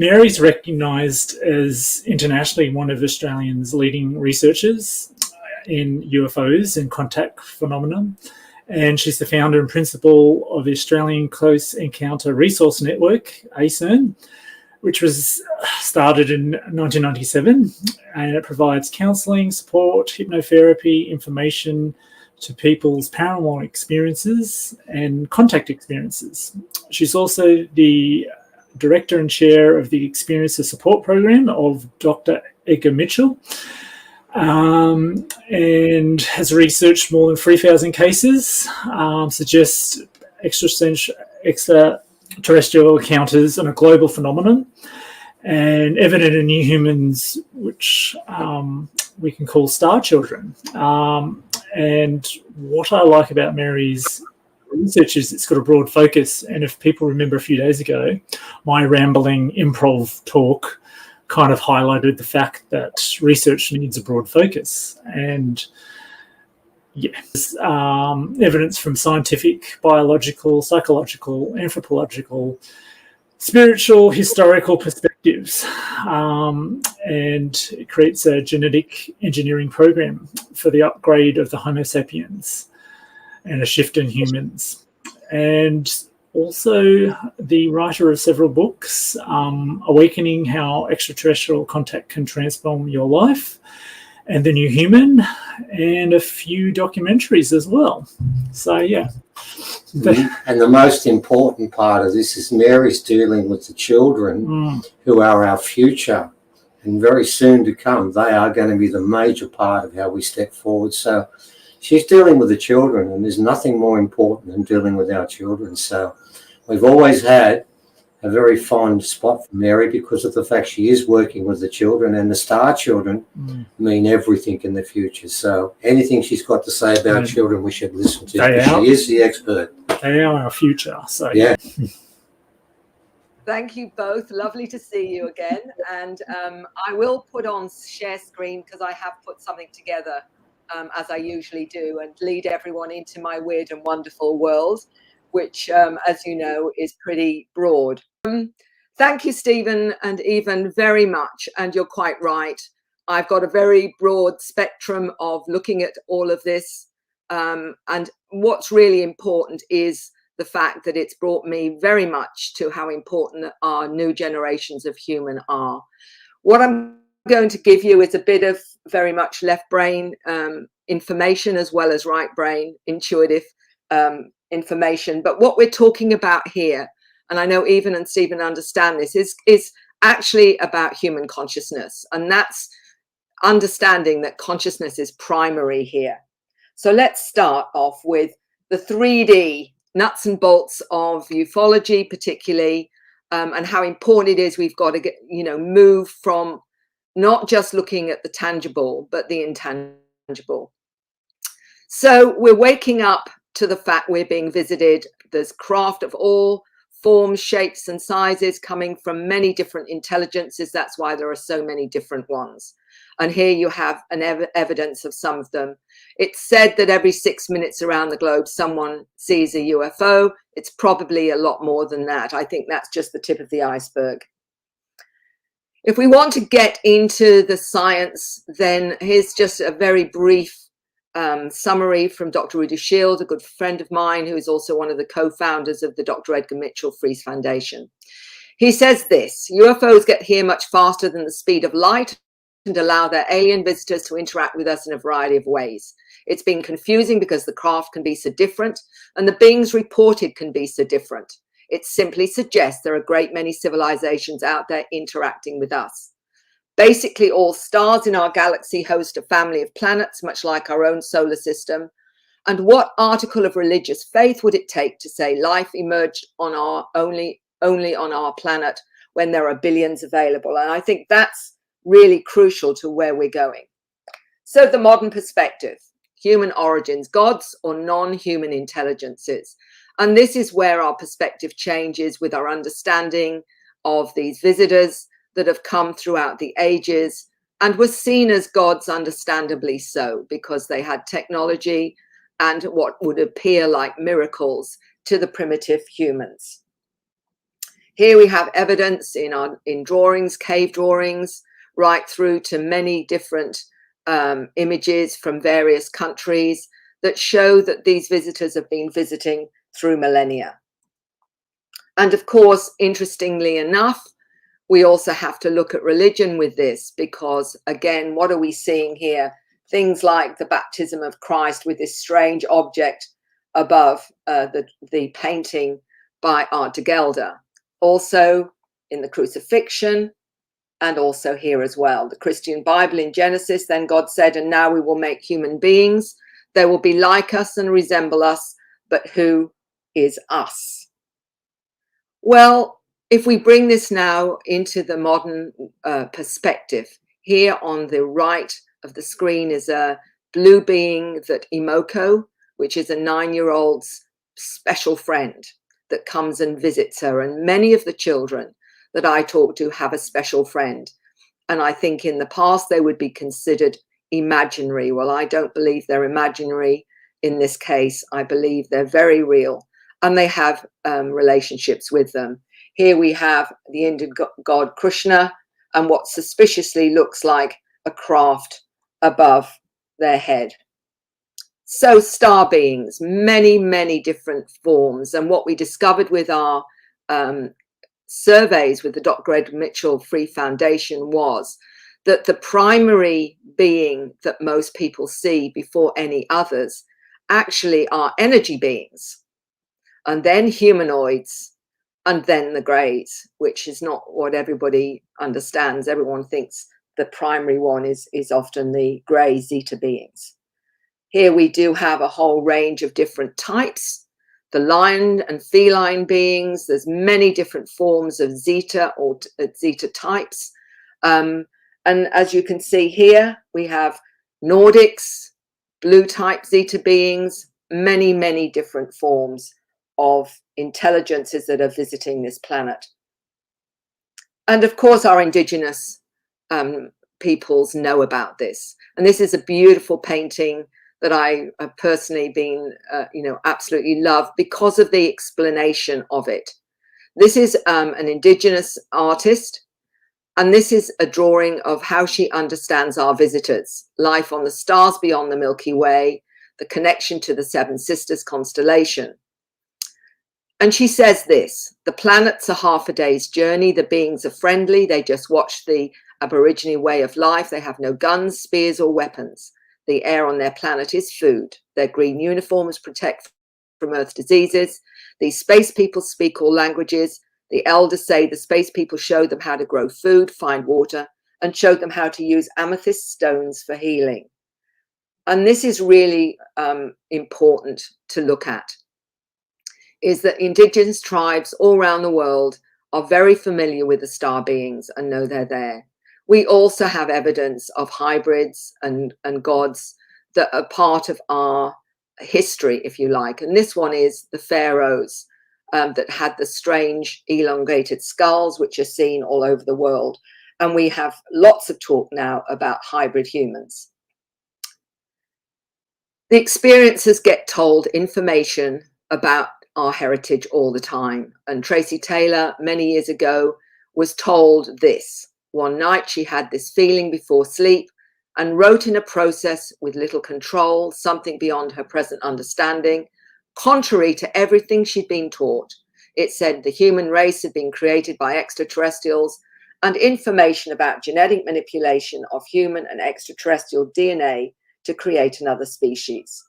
Mary's recognised as internationally one of Australia's leading researchers in UFOs and contact phenomena. And she's the founder and principal of the Australian Close Encounter Resource Network, ACERN, which was started in 1997. And it provides counselling, support, hypnotherapy, information to people's paranormal experiences and contact experiences. She's also the director and chair of the Experiencer Support Program of Dr. Edgar Mitchell, and has researched more than 3,000 cases, suggests extraterrestrial encounters on a global phenomenon, and evident in new humans, which we can call star children. And what I like about Mary's research is it's got a broad focus. And if people remember a few days ago, my rambling improv talk kind of highlighted the fact that research needs a broad focus. And yes, evidence from scientific, biological, psychological, anthropological, spiritual, historical perspectives, and it creates a genetic engineering program for the upgrade of the Homo sapiens and a shift in humans. And also the writer of several books, Awakening How Extraterrestrial Contact Can Transform Your Life, and The New Human, and a few documentaries as well. So, yeah. And the most important part of this is Mary's dealing with the children who are our future, and very soon to come, they are going to be the major part of how we step forward. So she's dealing with the children, and there's nothing more important than dealing with our children. So we've always had a very fond spot for Mary because of the fact she is working with the children, and the star children mean everything in the future. So anything she's got to say about children, we should listen to. She is the expert. They are our future. So yeah. Thank you both. Lovely to see you again. And I will put on share screen because I have put something together as I usually do, and lead everyone into my weird and wonderful world, which, as you know, is pretty broad. Thank you, Stephen and Evan, very much. And you're quite right. I've got a very broad spectrum of looking at all of this. And what's really important is the fact that it's brought me very much to how important our new generations of human are. What I'm going to give you is a bit of very much left brain information as well as right brain intuitive information. But what we're talking about here, and I know Evan and Stephen understand this, is actually about human consciousness. And that's understanding that consciousness is primary here. So let's start off with the 3D nuts and bolts of ufology, particularly, and how important it is we've got to get, move from not just looking at the tangible, but the intangible. So we're waking up to the fact we're being visited. There's craft of all forms, shapes, and sizes coming from many different intelligences. That's why there are so many different ones. And here you have an evidence of some of them. It's said that every 6 minutes around the globe, someone sees a UFO. It's probably a lot more than that. I think that's just the tip of the iceberg. If we want to get into the science, then here's just a very brief summary from Dr. Rudy Shield, a good friend of mine, who is also one of the co-founders of the Dr. Edgar Mitchell Freeze Foundation. He says this: UFOs get here much faster than the speed of light and allow their alien visitors to interact with us in a variety of ways. It's been confusing because the craft can be so different and the beings reported can be so different. It simply suggests there are a great many civilizations out there interacting with us. Basically, all stars in our galaxy host a family of planets, much like our own solar system. And what article of religious faith would it take to say life emerged on our only on our planet when there are billions available? And I think that's really crucial to where we're going. So the modern perspective, human origins, gods or non-human intelligences. And this is where our perspective changes with our understanding of these visitors that have come throughout the ages and were seen as gods, understandably so, because they had technology and what would appear like miracles to the primitive humans. Here we have evidence in drawings, cave drawings, right through to many different images from various countries that show that these visitors have been visiting through millennia. And of course, interestingly enough, we also have to look at religion with this, because again, what are we seeing here? Things like the baptism of Christ with this strange object above the painting by Art de Gelder. Also in the crucifixion, and also here as well. The Christian Bible in Genesis, then God said, and now we will make human beings. They will be like us and resemble us, but who is us? Well, if we bring this now into the modern perspective, here on the right of the screen is a blue being that Imoko, which is a 9-year-old's special friend that comes and visits her. And many of the children that I talk to have a special friend. And I think in the past they would be considered imaginary. Well, I don't believe they're imaginary in this case. I believe they're very real, and they have relationships with them. Here we have the Indian god Krishna and what suspiciously looks like a craft above their head. So star beings, many, many different forms. And what we discovered with our surveys with the Dr. Greg Mitchell Free Foundation was that the primary being that most people see before any others actually are energy beings, and then humanoids, and then the greys, which is not what everybody understands. Everyone thinks the primary one is often the grey zeta beings. Here we do have a whole range of different types. The lion and feline beings, there's many different forms of zeta or zeta types. And as you can see here, we have Nordics, blue type zeta beings, many, many different forms of intelligences that are visiting this planet. And of course, our indigenous peoples know about this. And this is a beautiful painting that I have personally been, absolutely love because of the explanation of it. This is an indigenous artist, and this is a drawing of how she understands our visitors, life on the stars beyond the Milky Way, the connection to the Seven Sisters constellation. And she says this: the planets are half a day's journey. The beings are friendly. They just watch the Aborigine way of life. They have no guns, spears, or weapons. The air on their planet is food. Their green uniforms protect from Earth diseases. These space people speak all languages. The elders say the space people show them how to grow food, find water, and show them how to use amethyst stones for healing. And this is really important to look at, is that indigenous tribes all around the world are very familiar with the star beings and know they're there. We also have evidence of hybrids and gods that are part of our history, if you like. And this one is the pharaohs that had the strange elongated skulls, which are seen all over the world. And we have lots of talk now about hybrid humans. The experiencers get told information about our heritage all the time. And Tracy Taylor, many years ago, was told this. One night she had this feeling before sleep and wrote in a process with little control, something beyond her present understanding, contrary to everything she'd been taught. It said the human race had been created by extraterrestrials, and information about genetic manipulation of human and extraterrestrial DNA to create another species.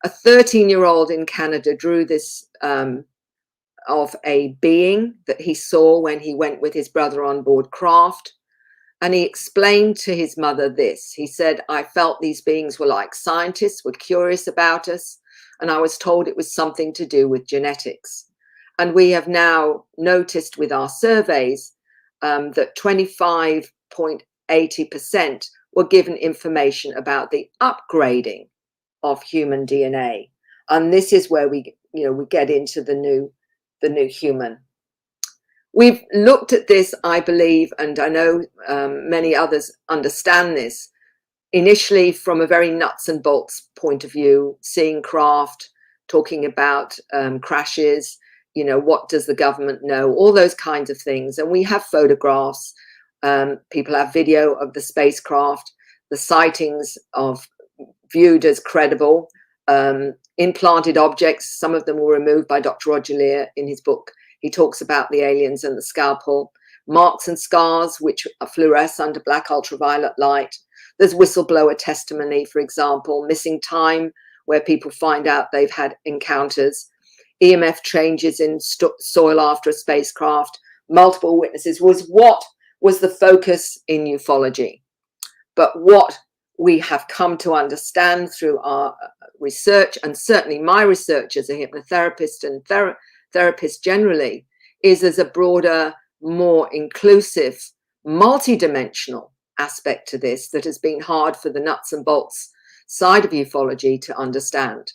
A 13-year-old in Canada drew this of a being that he saw when he went with his brother on board craft. And he explained to his mother this. He said, I felt these beings were like scientists, were curious about us, and I was told it was something to do with genetics. And we have now noticed with our surveys that 25.80% were given information about the upgrading of human DNA. And this is where we get into the new human. We've looked at this, I believe, and I know many others understand this, initially from a very nuts and bolts point of view, seeing craft, talking about crashes, you know, what does the government know? All those kinds of things. And we have photographs. People have video of the spacecraft, the sightings of viewed as credible, implanted objects. Some of them were removed by Dr. Roger Leir in his book. He talks about the aliens and the scalpel. Marks and scars which fluoresce under black ultraviolet light. There's whistleblower testimony, for example, missing time where people find out they've had encounters, EMF changes in soil after a spacecraft, multiple witnesses was what was the focus in ufology. But what we have come to understand through our research, and certainly my research as a hypnotherapist and therapist generally, is there's a broader, more inclusive, multi-dimensional aspect to this that has been hard for the nuts and bolts side of ufology to understand.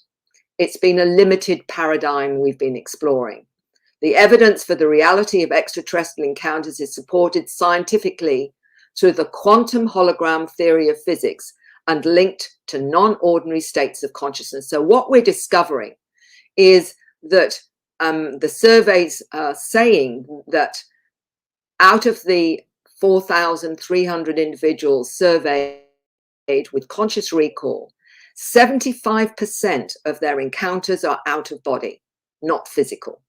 It's been a limited paradigm we've been exploring. The evidence for the reality of extraterrestrial encounters is supported scientifically through the quantum hologram theory of physics and linked to non-ordinary states of consciousness. So what we're discovering is that the surveys are saying that out of the 4,300 individuals surveyed with conscious recall, 75% of their encounters are out of body, not physical.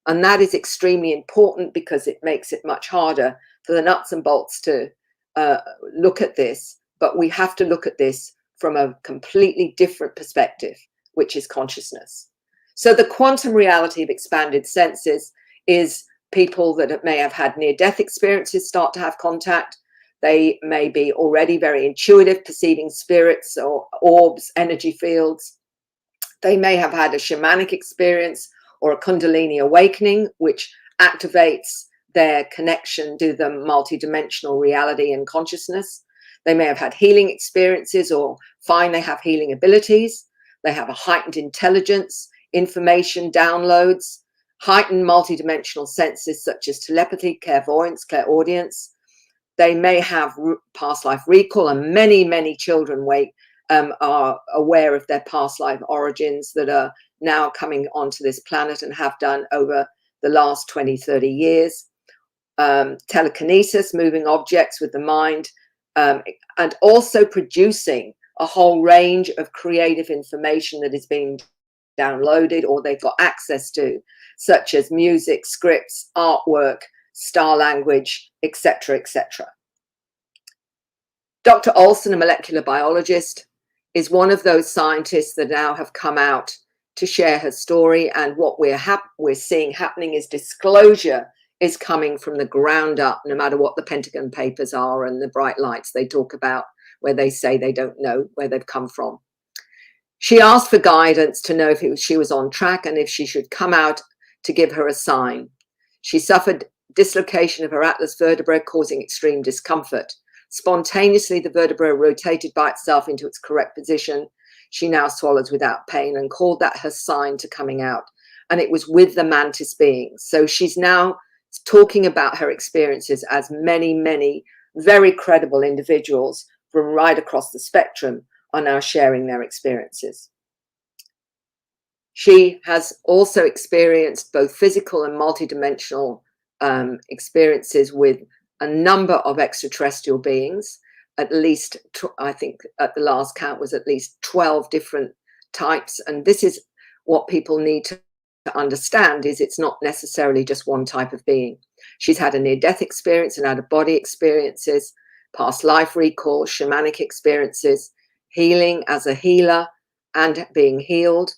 And that is extremely important because it makes it much harder for the nuts and bolts to look at this. But we have to look at this from a completely different perspective, which is consciousness. So the quantum reality of expanded senses is people that may have had near-death experiences start to have contact. They may be already very intuitive, perceiving spirits or orbs, energy fields. They may have had a shamanic experience or a Kundalini awakening, which activates their connection to the multi-dimensional reality and consciousness. They may have had healing experiences or find they have healing abilities. They have a heightened intelligence, information downloads, heightened multi-dimensional senses such as telepathy, clairvoyance, clairaudience. They may have past life recall, and many, many children are aware of their past life origins that are now coming onto this planet and have done over the last 20, 30 years. Telekinesis, moving objects with the mind, and also producing a whole range of creative information that is being downloaded or they've got access to, such as music, scripts, artwork, star language, etc., etc. Dr. Olson, a molecular biologist, is one of those scientists that now have come out to share her story, and what we're seeing happening is disclosure is coming from the ground up, no matter what the Pentagon Papers are and the bright lights they talk about, where they say they don't know where they've come from. She asked for guidance to know if she was on track and if she should come out to give her a sign. She suffered dislocation of her atlas vertebra, causing extreme discomfort. Spontaneously, the vertebra rotated by itself into its correct position. She now swallows without pain and called that her sign to coming out. And it was with the mantis beings. So she's now talking about her experiences as many, many very credible individuals from right across the spectrum are now sharing their experiences. She has also experienced both physical and multidimensional experiences with a number of extraterrestrial beings. At least, I think at the last count was at least 12 different types. And this is what people need to understand, is it's not necessarily just one type of being. She's had a near-death experience and out-of-body experiences, past life recall, shamanic experiences, healing as a healer and being healed.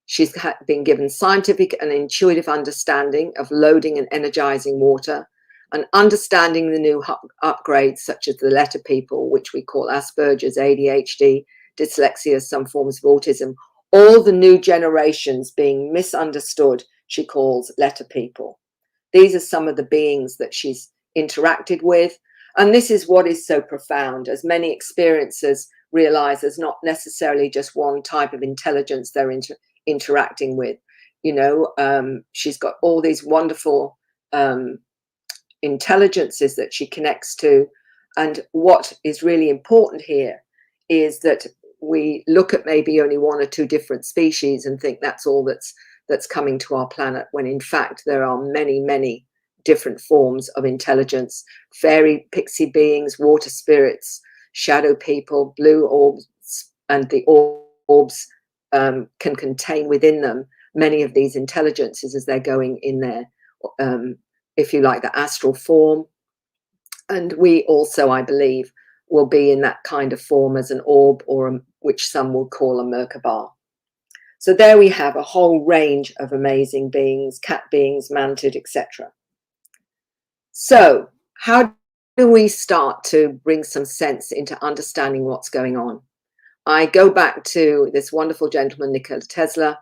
She's been given scientific and intuitive understanding of loading and energizing water, and understanding the new upgrades such as the letter people, which we call Asperger's, ADHD, dyslexia, some forms of autism, all the new generations being misunderstood, she calls letter people. These are some of the beings that she's interacted with. And this is what is so profound, as many experiencers realize there's not necessarily just one type of intelligence they're interacting with. You know, she's got all these wonderful intelligences that she connects to. And what is really important here is that we look at maybe only one or two different species and think that's all that's that's coming to our planet, when in fact there are many, many different forms of intelligence: fairy, pixie beings, water spirits, shadow people, blue orbs, and the orbs can contain within them many of these intelligences as they're going in their, if you like, the astral form. And we also, I believe, will be in that kind of form as an orb, or which some will call a Merkaba. So there we have a whole range of amazing beings, cat beings, mantid, etc. So how do we start to bring some sense into understanding what's going on? I go back to this wonderful gentleman, Nikola Tesla,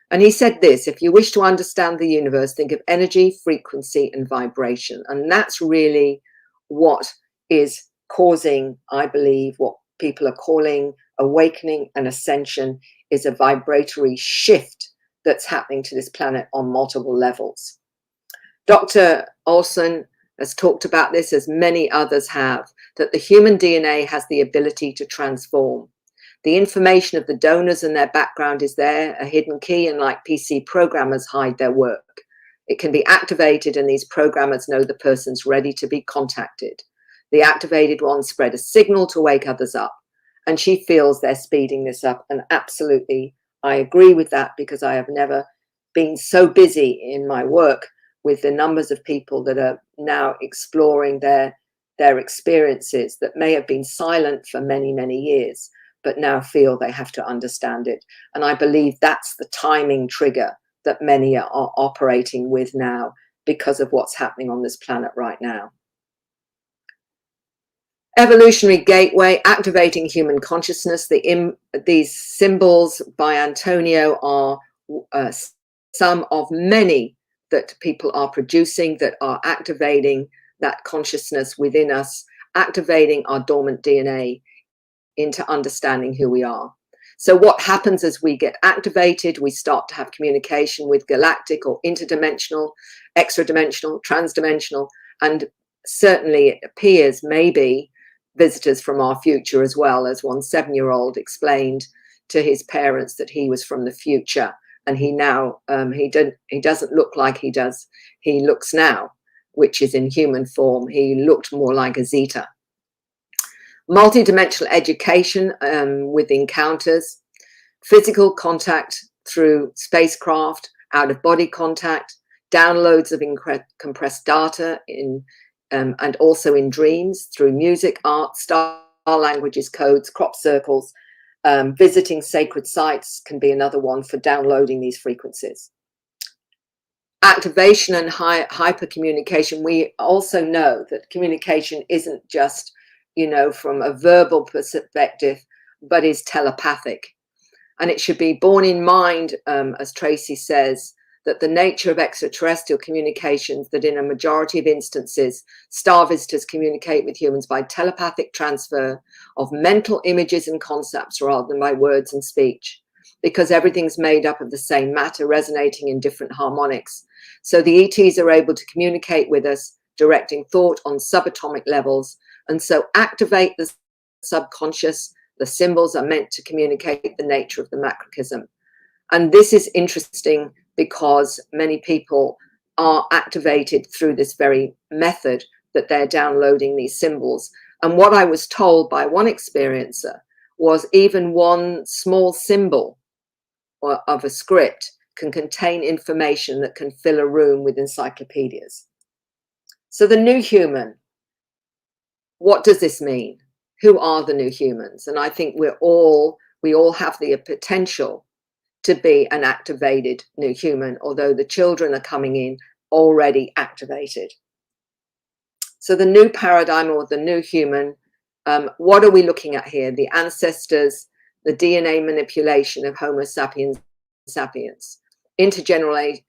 and he said this: if you wish to understand the universe, think of energy, frequency, and vibration. And that's really what is causing, I believe, what people are calling awakening and ascension, is a vibratory shift that's happening to this planet on multiple levels. Dr. Olson has talked about this, as many others have, that the human DNA has the ability to transform. The information of the donors and their background is there, a hidden key, and like PC programmers hide their work. It can be activated, and these programmers know the person's ready to be contacted. The activated ones spread a signal to wake others up, and she feels they're speeding this up. And absolutely, I agree with that, because I have never been so busy in my work with the numbers of people that are now exploring their experiences that may have been silent for many, many years, but now feel they have to understand it. And I believe that's the timing trigger that many are operating with now, because of what's happening on this planet right now. Evolutionary gateway, activating human consciousness. These symbols by Antonio are some of many that people are producing that are activating that consciousness within us, activating our dormant DNA into understanding who we are. So what happens as we get activated? We start to have communication with galactic or interdimensional, extra-dimensional, trans-dimensional, and certainly it appears maybe visitors from our future as well, as one 7-year-old explained to his parents that he was from the future, and he now he doesn't look like he does. He looks now, which is in human form. He looked more like a Zeta. Multi-dimensional education with encounters, physical contact through spacecraft, out-of-body contact, downloads of compressed data in and also in dreams through music, art, star languages, codes, crop circles. Visiting sacred sites can be another one for downloading these frequencies. Activation and hyper communication. We also know that communication isn't just, from a verbal perspective, but is telepathic. And it should be borne in mind, as Tracy says, that the nature of extraterrestrial communications, that in a majority of instances, star visitors communicate with humans by telepathic transfer of mental images and concepts rather than by words and speech, because everything's made up of the same matter resonating in different harmonics. So the ETs are able to communicate with us, directing thought on subatomic levels, and so activate the subconscious. The symbols are meant to communicate the nature of the macrocosm. And this is interesting because many people are activated through this very method, that they're downloading these symbols. And what I was told by one experiencer was even one small symbol of a script can contain information that can fill a room with encyclopedias. So the new human, what does this mean? Who are the new humans? And I think we all have the potential to be an activated new human, although the children are coming in already activated. So the new paradigm, or the new human, what are we looking at here? The ancestors, the DNA manipulation of Homo sapiens sapiens, intergenerational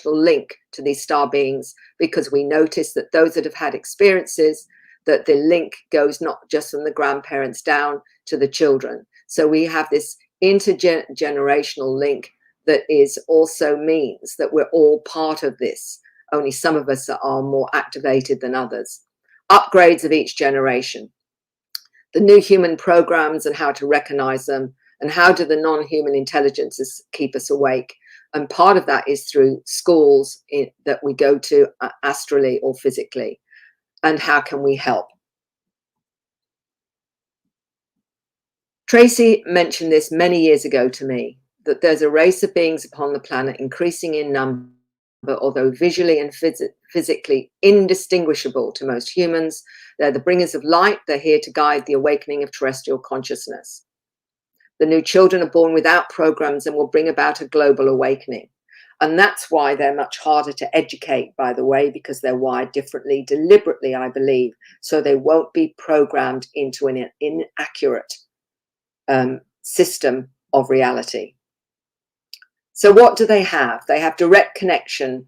link to these star beings, because we notice that those that have had experiences, that the link goes not just from the grandparents down to the children. So we have this intergenerational link that is also means that we're all part of this. Only some of us are more activated than others. Upgrades of each generation. The new human programs and how to recognize them, and how do the non-human intelligences keep us awake. And part of that is through schools that we go to astrally or physically. And how can we help? Tracy mentioned this many years ago to me, that there's a race of beings upon the planet increasing in number, although visually and physically indistinguishable to most humans. They're the bringers of light. They're here to guide the awakening of terrestrial consciousness. The new children are born without programs and will bring about a global awakening. And that's why they're much harder to educate, by the way, because they're wired differently, deliberately, I believe, so they won't be programmed into an inaccurate system of reality. So what do they have? They have direct connection,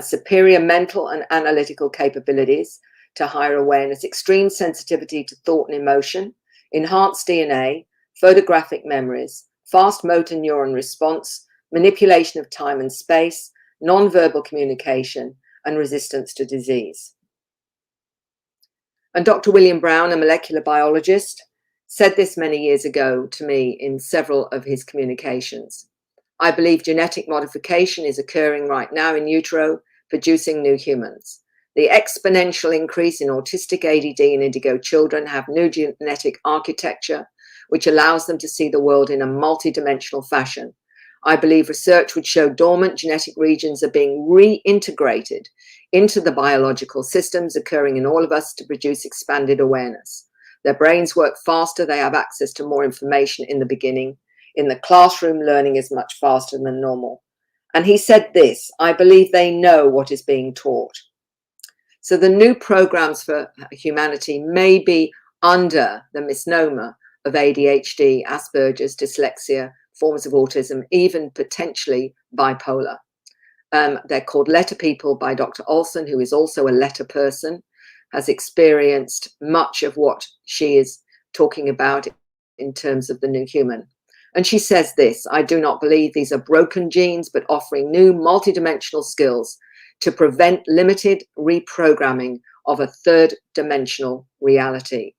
superior mental and analytical capabilities to higher awareness, extreme sensitivity to thought and emotion, enhanced DNA, photographic memories, fast motor neuron response, manipulation of time and space, non-verbal communication, and resistance to disease. And Dr. William Brown, a molecular biologist, said this many years ago to me in several of his communications. I believe genetic modification is occurring right now in utero, producing new humans. The exponential increase in autistic, ADD, and indigo children have new genetic architecture, which allows them to see the world in a multi-dimensional fashion. I believe research would show dormant genetic regions are being reintegrated into the biological systems occurring in all of us to produce expanded awareness. Their brains work faster. They have access to more information in the beginning. In the classroom, learning is much faster than normal. And he said this, I believe they know what is being taught. So the new programs for humanity may be under the misnomer of ADHD, Asperger's, dyslexia, forms of autism, even potentially bipolar. They're called letter people by Dr. Olson, who is also a letter person, has experienced much of what she is talking about in terms of the new human. And she says this, I do not believe these are broken genes, but offering new multidimensional skills to prevent limited reprogramming of a third dimensional reality.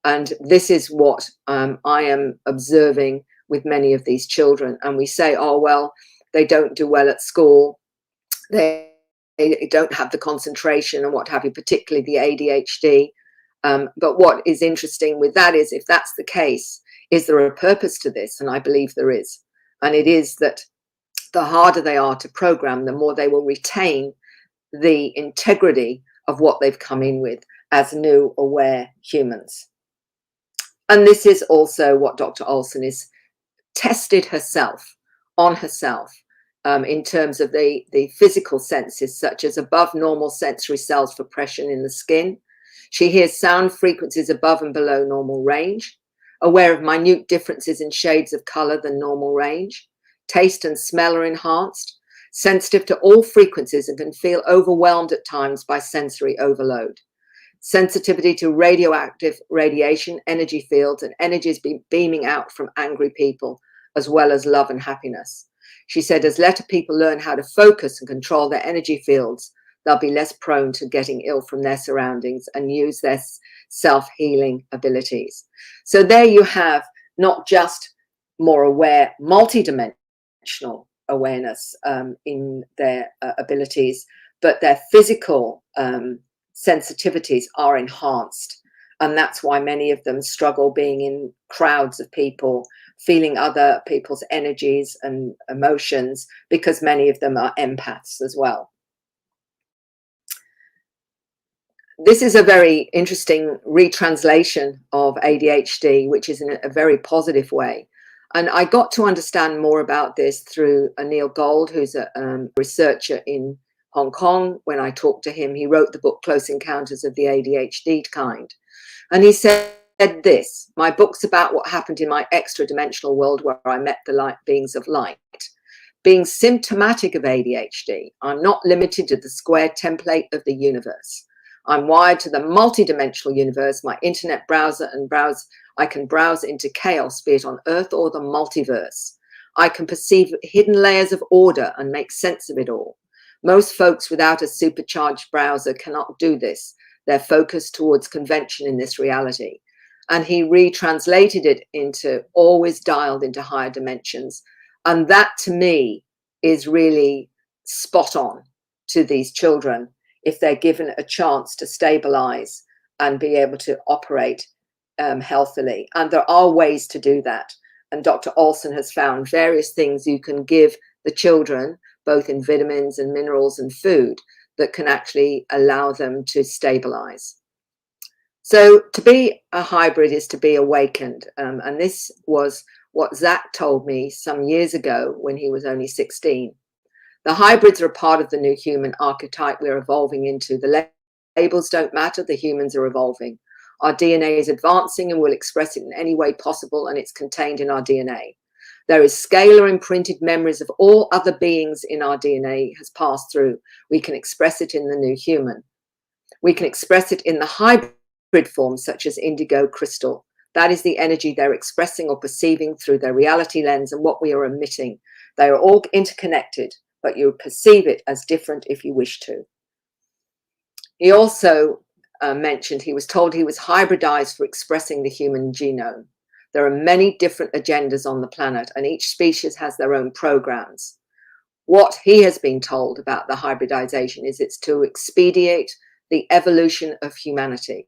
And this is what I am observing with many of these children. And we say, oh, well, they don't do well at school. They don't have the concentration and what have you, particularly the ADHD. But what is interesting with that is, if that's the case, is there a purpose to this? And I believe there is. And it is that the harder they are to program, the more they will retain the integrity of what they've come in with as new aware humans. And this is also what Dr. Olson is tested herself on herself in terms of the physical senses, such as above normal sensory cells for pressure in the skin. She hears sound frequencies above and below normal range, aware of minute differences in shades of color than normal range. Taste and smell are enhanced, sensitive to all frequencies and can feel overwhelmed at times by sensory overload. Sensitivity to radioactive radiation, energy fields, and energies beaming out from angry people, as well as love and happiness. She said, as letter people learn how to focus and control their energy fields, they'll be less prone to getting ill from their surroundings and use their self-healing abilities. So there you have not just more aware, multi-dimensional awareness in their abilities, but their physical sensitivities are enhanced. And that's why many of them struggle being in crowds of people, feeling other people's energies and emotions, because many of them are empaths as well. This is a very interesting retranslation of ADHD, which is in a very positive way. And I got to understand more about this through Neil Gold, who's a researcher in Hong Kong. When I talked to him, he wrote the book Close Encounters of the ADHD Kind. And he said this, my book's about what happened in my extra-dimensional world where I met the light beings of light. Being symptomatic of ADHD, I'm not limited to the square template of the universe. I'm wired to the multi-dimensional universe, my internet browser, and I can browse into chaos, be it on Earth or the multiverse. I can perceive hidden layers of order and make sense of it all. Most folks without a supercharged browser cannot do this. They're focused towards convention in this reality. And he retranslated it into always dialed into higher dimensions. And that to me is really spot on to these children if they're given a chance to stabilize and be able to operate healthily. And there are ways to do that. And Dr. Olson has found various things you can give the children, both in vitamins and minerals and food, that can actually allow them to stabilize. So to be a hybrid is to be awakened. And this was what Zach told me some years ago when he was only 16. The hybrids are a part of the new human archetype we're evolving into. The labels don't matter, the humans are evolving. Our DNA is advancing and we'll express it in any way possible, and it's contained in our DNA. There is scalar imprinted memories of all other beings in our DNA has passed through. We can express it in the new human. We can express it in the hybrid forms such as indigo crystal. That is the energy they're expressing or perceiving through their reality lens and what we are emitting. They are all interconnected, but you perceive it as different if you wish to. He also mentioned he was told he was hybridized for expressing the human genome. There are many different agendas on the planet, and each species has their own programs. What he has been told about the hybridization is it's to expedite the evolution of humanity.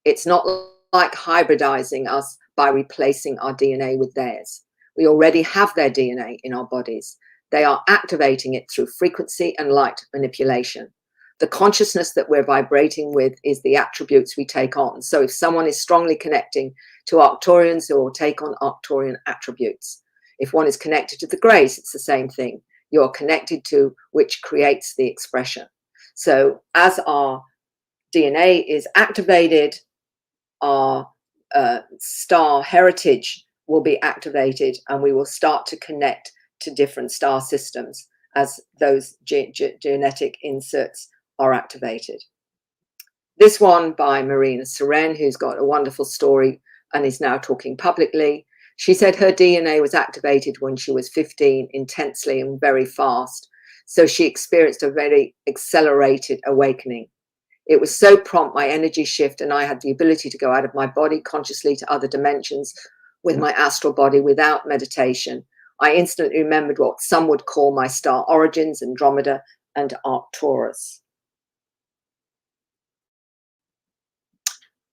It's not like hybridizing us by replacing our DNA with theirs. We already have their DNA in our bodies. They are activating it through frequency and light manipulation. The consciousness that we're vibrating with is the attributes we take on. So if someone is strongly connecting to Arcturians, they will take on Arcturian attributes. If one is connected to the grace, it's the same thing. You're connected to which creates the expression. So as our DNA is activated, our star heritage will be activated, and we will start to connect to different star systems as those genetic inserts are activated. This one by Marina Seren, who's got a wonderful story and is now talking publicly. She said her DNA was activated when she was 15, intensely and very fast. So she experienced a very accelerated awakening. It was so prompt, my energy shift, and I had the ability to go out of my body consciously to other dimensions with my astral body without meditation. I instantly remembered what some would call my star origins, Andromeda and Arcturus.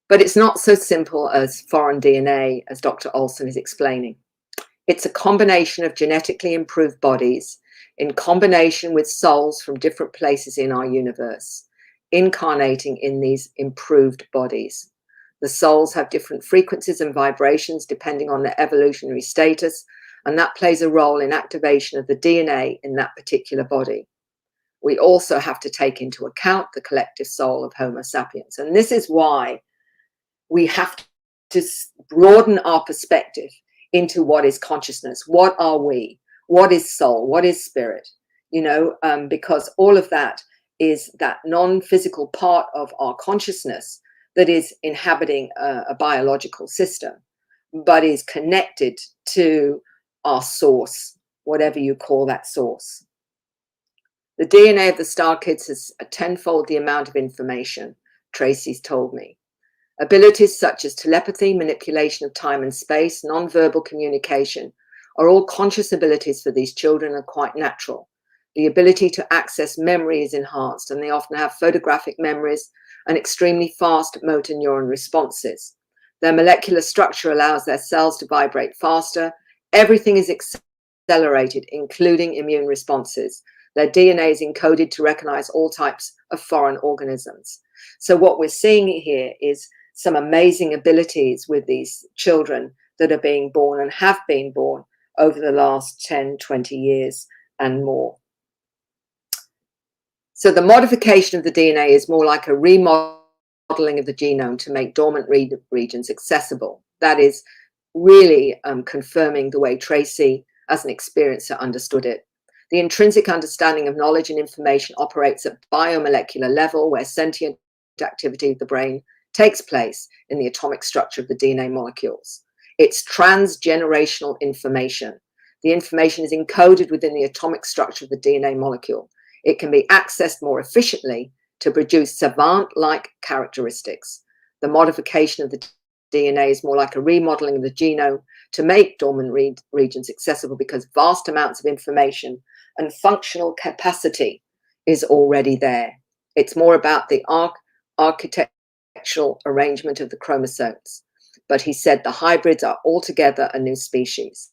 But it's not so simple as foreign DNA, as Dr. Olson is explaining. It's a combination of genetically improved bodies in combination with souls from different places in our universe, incarnating in these improved bodies. The souls have different frequencies and vibrations depending on their evolutionary status, and that plays a role in activation of the DNA in that particular body. We also have to take into account the collective soul of Homo sapiens. And this is why we have to broaden our perspective into what is consciousness. What are we? What is soul? What is spirit? You know, because all of that is that non-physical part of our consciousness that is inhabiting a biological system, but is connected to our source, whatever you call that source. The DNA of the Star Kids is a tenfold the amount of information, Tracy's told me. Abilities such as telepathy, manipulation of time and space, non-verbal communication are all conscious abilities for these children and quite natural. The ability to access memory is enhanced, and they often have photographic memories and extremely fast motor neuron responses. Their molecular structure allows their cells to vibrate faster. Everything is accelerated, including immune responses. Their DNA is encoded to recognize all types of foreign organisms. So what we're seeing here is some amazing abilities with these children that are being born and have been born over the last 10, 20 years and more. So the modification of the DNA is more like a remodeling of the genome to make dormant regions accessible. That is really confirming the way Tracy, as an experiencer, understood it. The intrinsic understanding of knowledge and information operates at biomolecular level, where sentient activity of the brain takes place in the atomic structure of the DNA molecules. It's transgenerational information. The information is encoded within the atomic structure of the DNA molecule. It can be accessed more efficiently to produce savant-like characteristics. The modification of the DNA is more like a remodeling of the genome to make dormant regions accessible, because vast amounts of information and functional capacity is already there. It's more about the architectural arrangement of the chromosomes. But he said the hybrids are altogether a new species.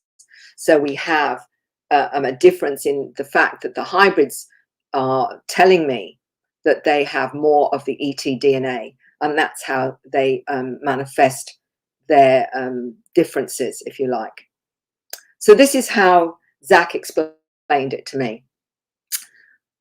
So we have a difference in the fact that the hybrids are telling me that they have more of the ET DNA, and that's how they manifest their differences, if you like. So this is how Zach explained it to me.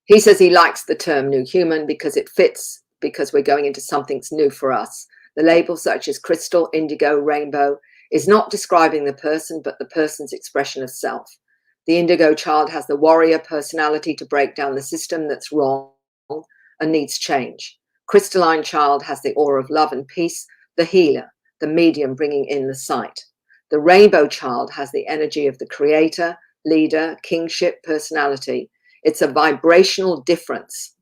He says he likes the term new human because it fits, because we're going into something new for us. The labels such as crystal, indigo, rainbow is not describing the person, but the person's expression of self. The indigo child has the warrior personality to break down the system that's wrong and needs change. Crystalline child has the aura of love and peace, the healer, the medium bringing in the sight. The rainbow child has the energy of the creator, leader, kingship, personality. It's a vibrational difference.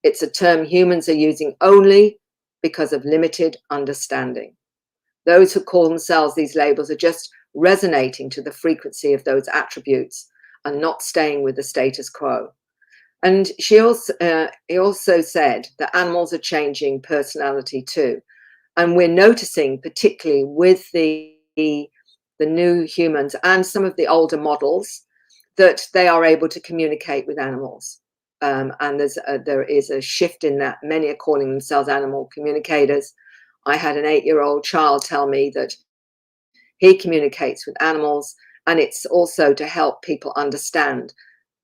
It's a term humans are using only because of limited understanding. Those who call themselves these labels are just resonating to the frequency of those attributes and not staying with the status quo. And he also said that animals are changing personality too. And we're noticing, particularly with the new humans and some of the older models, that they are able to communicate with animals. And there is a shift in that. Many are calling themselves animal communicators. I had an 8-year-old child tell me that he communicates with animals, and it's also to help people understand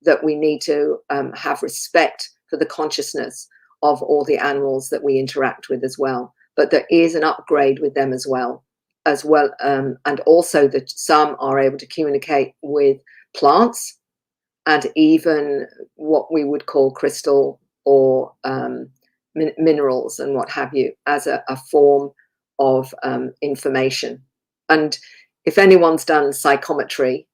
that we need to have respect for the consciousness of all the animals that we interact with as well. But there is an upgrade with them as well, and also that some are able to communicate with plants and even what we would call crystal or minerals and what have you, as a form of information. And if anyone's done psychometry,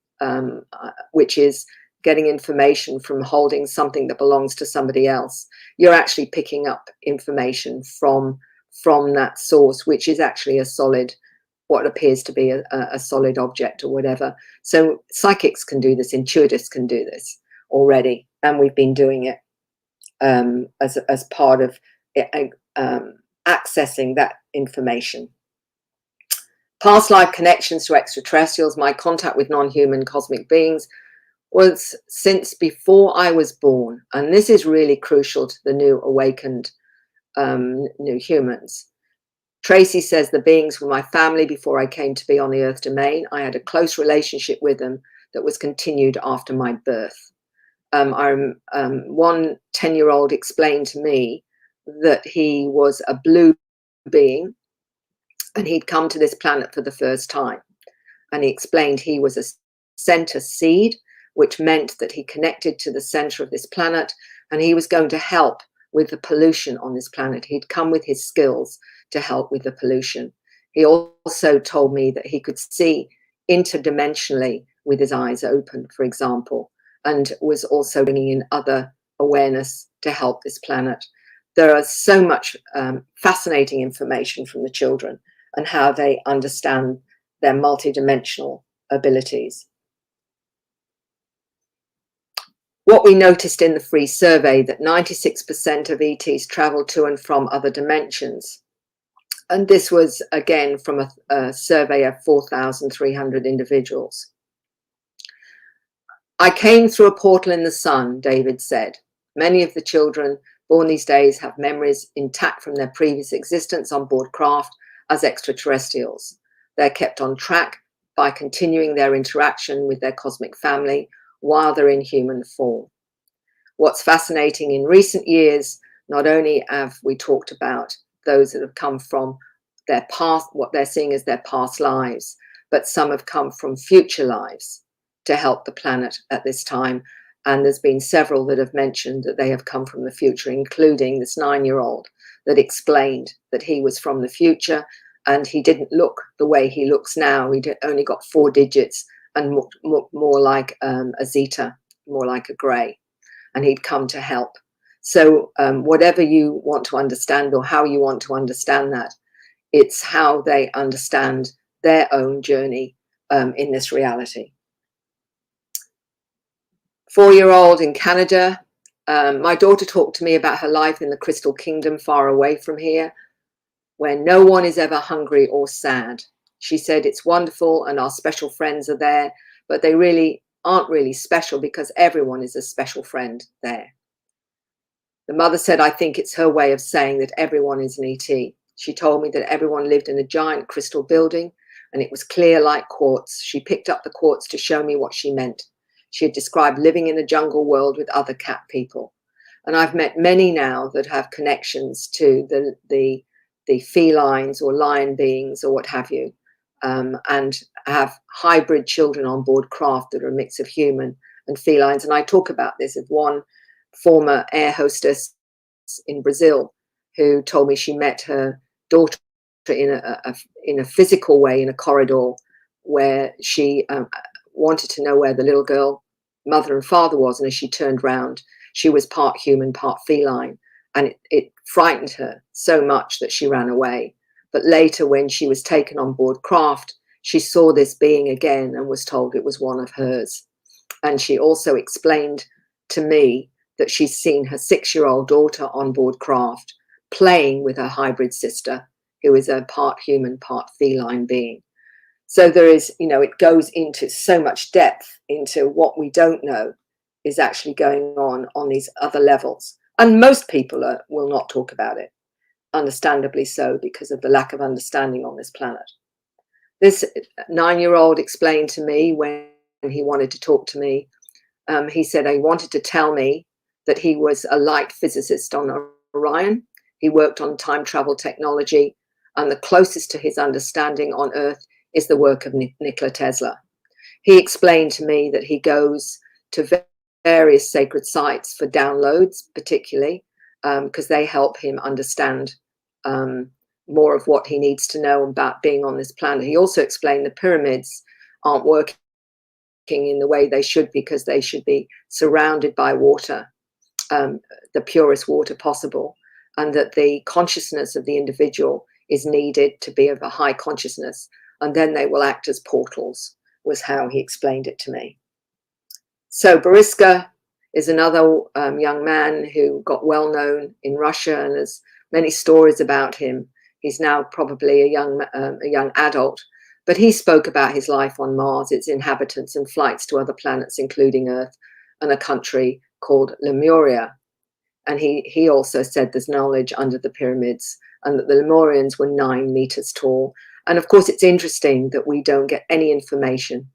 which is getting information from holding something that belongs to somebody else, you're actually picking up information from that source, which is actually a solid, what appears to be a solid object or whatever. So psychics can do this, intuitives can do this already, and we've been doing it as part of accessing that information. Past life connections to extraterrestrials. My contact with non-human cosmic beings was since before I was born, and this is really crucial to the new awakened new humans. Tracy says the beings were my family before I came to be on the Earth domain. I had a close relationship with them that was continued after my birth. One 10-year-old explained to me that he was a blue being and he'd come to this planet for the first time. And he explained he was a center seed, which meant that he connected to the center of this planet and he was going to help with the pollution on this planet. He'd come with his skills to help with the pollution. He also told me that he could see interdimensionally with his eyes open, for example, and was also bringing in other awareness to help this planet. There is so much fascinating information from the children and how they understand their multidimensional abilities. What we noticed in the free survey, that 96% of ETs travel to and from other dimensions. And this was, again, from a survey of 4,300 individuals. I came through a portal in the sun, David said. Many of the children born these days have memories intact from their previous existence on board craft as extraterrestrials. They're kept on track by continuing their interaction with their cosmic family while they're in human form. What's fascinating in recent years, not only have we talked about those that have come from their past, what they're seeing as their past lives, but some have come from future lives to help the planet at this time. And there's been several that have mentioned that they have come from the future, including this 9-year-old that explained that he was from the future and he didn't look the way he looks now. He only got 4 digits and more like a zeta, more like a gray, and he'd come to help. So whatever you want to understand or how you want to understand that, It's how they understand their own journey in this reality. 4-year-old in Canada. My daughter talked to me about her life in the Crystal Kingdom far away from here, where no one is ever hungry or sad. She said it's wonderful and our special friends are there, but they really aren't really special because everyone is a special friend there. The mother said, I think it's her way of saying that everyone is an ET. She told me that everyone lived in a giant crystal building and it was clear like quartz. She picked up the quartz to show me what she meant. She had described living in a jungle world with other cat people. And I've met many now that have connections to the felines or lion beings or what have you, and have hybrid children on board craft that are a mix of human and felines. And I talk about this with one former air hostess in Brazil who told me she met her daughter in a physical way in a corridor where she wanted to know where the little girl mother and father was, and as she turned round, she was part human, part feline, and it frightened her so much that she ran away. But later, when she was taken on board craft, she saw this being again and was told it was one of hers. And she also explained to me that she's seen her 6-year-old daughter on board craft playing with her hybrid sister, who is a part human, part feline being. So there is, you know, it goes into so much depth into what we don't know is actually going on these other levels. And most people will not talk about it, understandably so, because of the lack of understanding on this planet. This 9-year-old explained to me when he wanted to talk to me, he said he wanted to tell me that he was a light physicist on Orion. He worked on time travel technology, and the closest to his understanding on Earth is the work of Nikola Tesla. He explained to me that he goes to various sacred sites for downloads, particularly because they help him understand more of what he needs to know about being on this planet. He also explained the pyramids aren't working in the way they should because they should be surrounded by water, the purest water possible, and that the consciousness of the individual is needed to be of a high consciousness, and then they will act as portals, was how he explained it to me. So Boriska is another young man who got well known in Russia, and there's many stories about him. He's now probably a young adult, but he spoke about his life on Mars, its inhabitants, and flights to other planets, including Earth, and a country called Lemuria. And he also said there's knowledge under the pyramids, and that the Lemurians were 9 meters tall. And of course, it's interesting that we don't get any information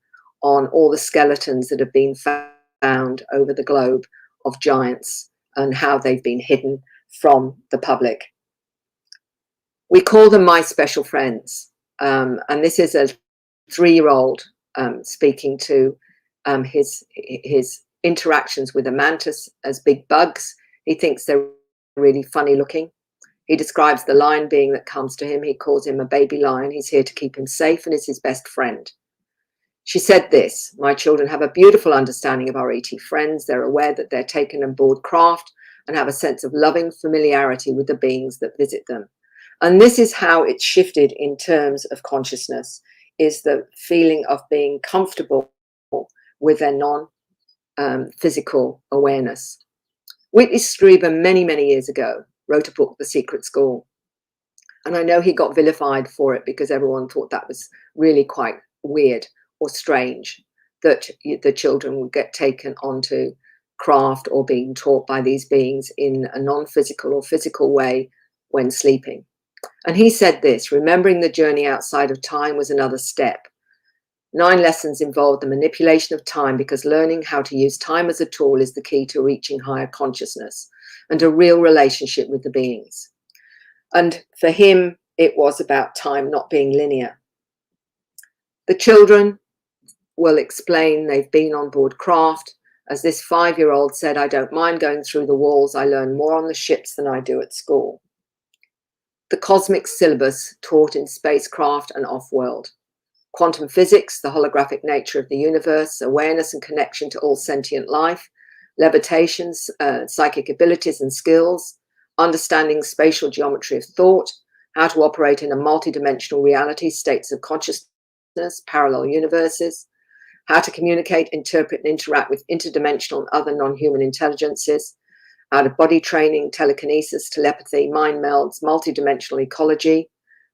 on all the skeletons that have been found over the globe of giants and how they've been hidden from the public. We call them my special friends. And this is a 3-year-old speaking to his interactions with a mantis as big bugs. He thinks they're really funny looking. He describes the lion being that comes to him. He calls him a baby lion. He's here to keep him safe and is his best friend. She said this: my children have a beautiful understanding of our ET friends. They're aware that they're taken on board craft and have a sense of loving familiarity with the beings that visit them. And this is how it's shifted in terms of consciousness, is the feeling of being comfortable with their non-physical awareness. Whitley Strieber, many, many years ago, wrote a book, The Secret School. And I know he got vilified for it because everyone thought that was really quite weird or strange, that the children would get taken onto craft or being taught by these beings in a non-physical or physical way when sleeping. And he said this: remembering the journey outside of time was another step. 9 lessons involved the manipulation of time, because learning how to use time as a tool is the key to reaching higher consciousness and a real relationship with the beings. And for him, it was about time not being linear. The children will explain they've been on board craft. As this 5-year-old said, I don't mind going through the walls. I learn more on the ships than I do at school. The cosmic syllabus taught in spacecraft and off-world. Quantum physics, the holographic nature of the universe, awareness and connection to all sentient life, levitations, psychic abilities and skills, understanding spatial geometry of thought, how to operate in a multi-dimensional reality, states of consciousness, parallel universes, how to communicate, interpret, and interact with interdimensional and other non-human intelligences, out-of-body training, telekinesis, telepathy, mind melds, multi-dimensional ecology,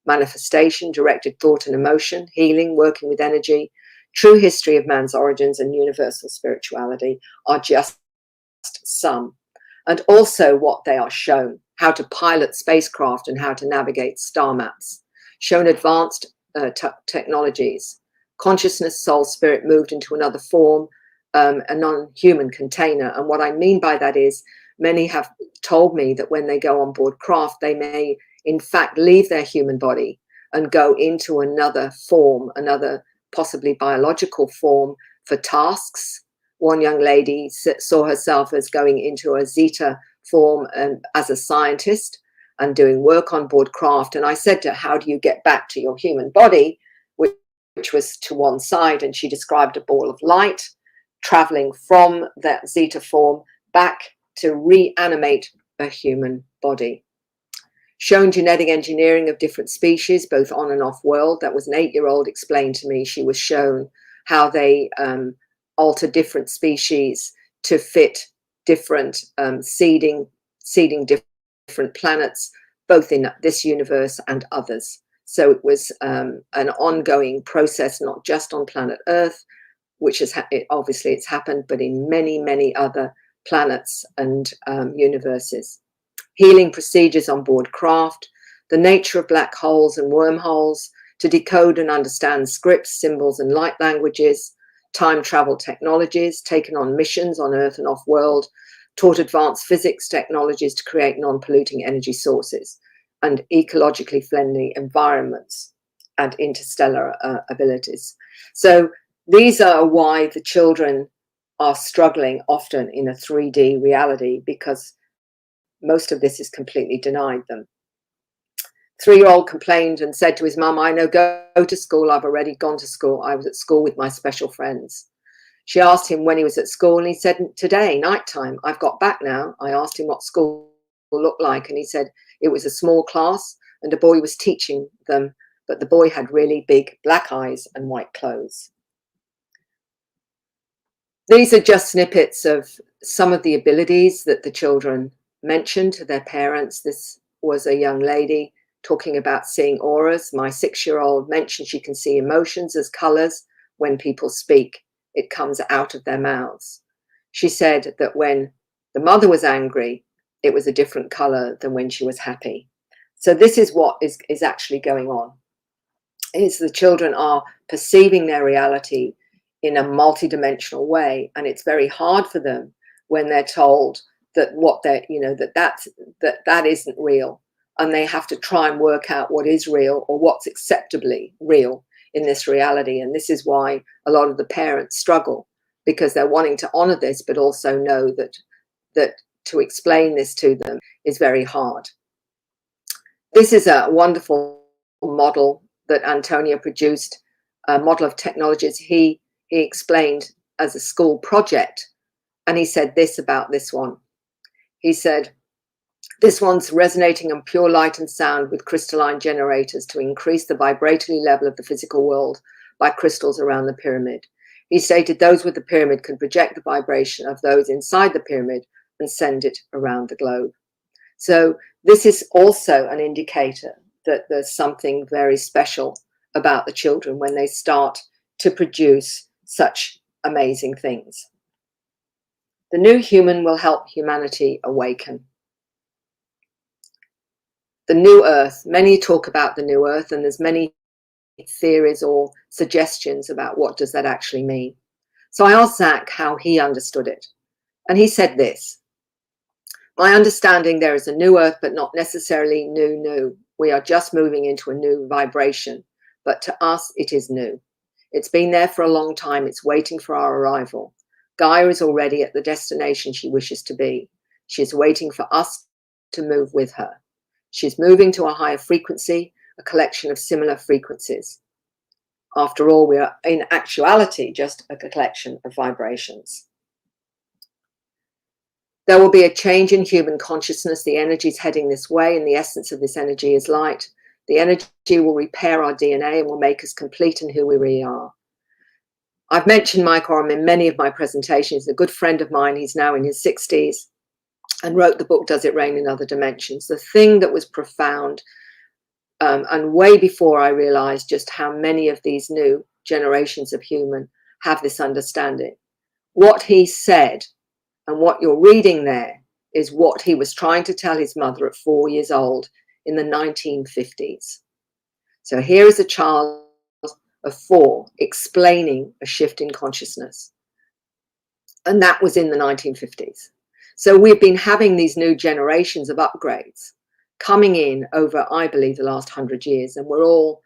manifestation, directed thought and emotion, healing, working with energy, true history of man's origins, and universal spirituality are just some. And also what they are shown, how to pilot spacecraft and how to navigate star maps, shown advanced technologies, consciousness, soul, spirit moved into another form, a non-human container. And what I mean by that is many have told me that when they go on board craft, they may in fact leave their human body and go into another form, another possibly biological form for tasks. One young lady saw herself as going into a Zeta form as a scientist and doing work on board craft. And I said to her, how do you get back to your human body, which was to one side? And she described a ball of light traveling from that Zeta form back to reanimate a human body. Shown genetic engineering of different species, both on and off world. That was an 8-year-old explained to me. She was shown how they alter different species to fit different seeding different planets, both in this universe and others. So it was an ongoing process, not just on planet Earth, which is obviously it's happened, but in many, many other planets and universes. Healing procedures on board craft, the nature of black holes and wormholes, to decode and understand scripts, symbols, and light languages, time travel technologies, taken on missions on Earth and off-world, taught advanced physics technologies to create non-polluting energy sources, and ecologically friendly environments and interstellar abilities. So these are why the children are struggling often in a 3D reality, because most of this is completely denied them. 3-year-old complained and said to his mum, I know, go to school. I've already gone to school. I was at school with my special friends. She asked him when he was at school, and he said, today, nighttime, I've got back now. I asked him what school looked like, and he said it was a small class and a boy was teaching them, but the boy had really big black eyes and white clothes. These are just snippets of some of the abilities that the children mentioned to their parents. This was a young lady talking about seeing auras. My 6-year-old mentioned she can see emotions as colors. When people speak, it comes out of their mouths. She said that when the mother was angry, it was a different color than when she was happy. So this is what is actually going on, is the children are perceiving their reality in a multidimensional way, and it's very hard for them when they're told that what they're, that isn't real, and they have to try and work out what is real or what's acceptably real in this reality. And this is why a lot of the parents struggle, because they're wanting to honor this, but also know that to explain this to them is very hard. This is a wonderful model that Antonio produced, a model of technologies he explained as a school project. And he said this about this one. He said, this one's resonating on pure light and sound with crystalline generators to increase the vibratory level of the physical world by crystals around the pyramid. He stated those with the pyramid can project the vibration of those inside the pyramid and send it around the globe. So this is also an indicator that there's something very special about the children when they start to produce such amazing things. The new human will help humanity awaken. The new earth, many talk about the new earth, and there's many theories or suggestions about what does that actually mean. So I asked Zach how he understood it. And he said this: my understanding, there is a new earth, but not necessarily new. We are just moving into a new vibration, but to us, it is new. It's been there for a long time. It's waiting for our arrival. Gaia is already at the destination she wishes to be. She is waiting for us to move with her. She's moving to a higher frequency, a collection of similar frequencies. After all, we are in actuality just a collection of vibrations. There will be a change in human consciousness. The energy is heading this way, and the essence of this energy is light. The energy will repair our DNA and will make us complete in who we really are. I've mentioned Mike Oram in many of my presentations. A good friend of mine, he's now in his 60s, and wrote the book, Does It Rain in Other Dimensions? The thing that was profound, and way before I realized just how many of these new generations of human have this understanding. What he said and what you're reading there is what he was trying to tell his mother at 4 years old in the 1950s. So here is a child of 4 explaining a shift in consciousness. And that was in the 1950s. So we've been having these new generations of upgrades coming in over, I believe, the last 100 years. And we're all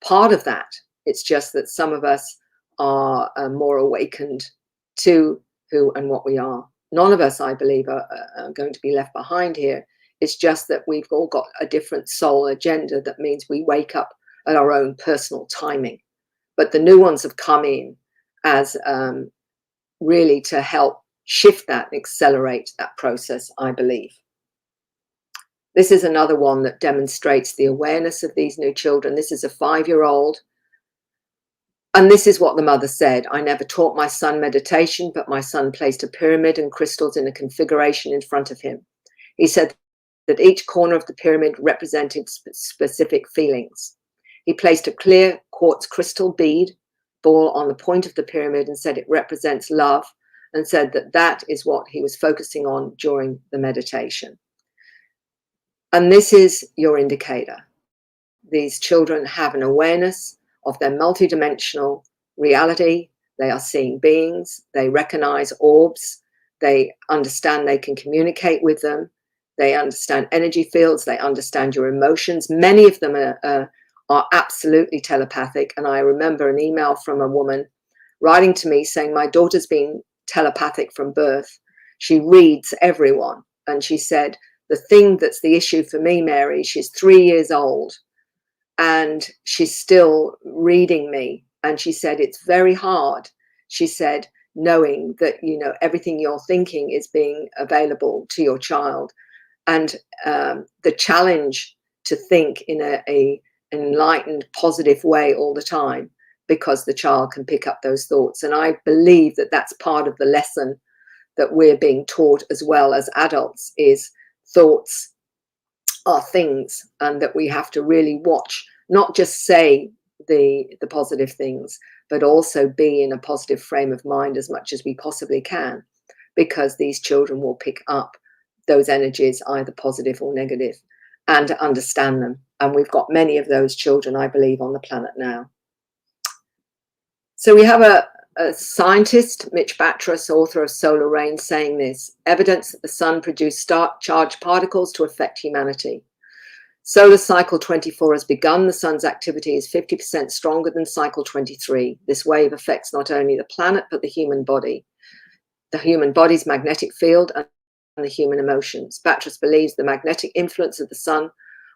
part of that. It's just that some of us are more awakened to who and what we are. None of us, I believe, are going to be left behind here. It's just that we've all got a different soul agenda. That means we wake up at our own personal timing. But the new ones have come in as really to help shift that and accelerate that process, I believe. This is another one that demonstrates the awareness of these new children. This is a 5-year-old. And this is what the mother said. I never taught my son meditation, but my son placed a pyramid and crystals in a configuration in front of him. He said that each corner of the pyramid represented specific feelings. He placed a clear quartz crystal bead ball on the point of the pyramid and said it represents love, and said that that is what he was focusing on during the meditation. And this is your indicator. These children have an awareness of their multidimensional reality. They are seeing beings. They recognize orbs. They understand they can communicate with them. They understand energy fields. They understand your emotions. Many of them are absolutely telepathic. And I remember an email from a woman writing to me saying, my daughter's been telepathic from birth. She reads everyone. And she said, the thing that's the issue for me, Mary, she's 3 years old and she's still reading me. And she said, it's very hard. She said, knowing that, you know, everything you're thinking is being available to your child. And the challenge to think in a enlightened, positive way all the time, because the child can pick up those thoughts. And I believe that that's part of the lesson that we're being taught as well as adults, is thoughts are things, and that we have to really watch, not just say the positive things, but also be in a positive frame of mind as much as we possibly can, because these children will pick up those energies, either positive or negative, and understand them. And we've got many of those children, I believe, on the planet now. So we have a scientist, Mitch Batras, author of Solar Rain, saying this: evidence that the sun produced charged particles to affect humanity. Solar cycle 24 has begun. The sun's activity is 50% stronger than cycle 23. This wave affects not only the planet, but the human body, the human body's magnetic field, and the human emotions. Batras believes the magnetic influence of the sun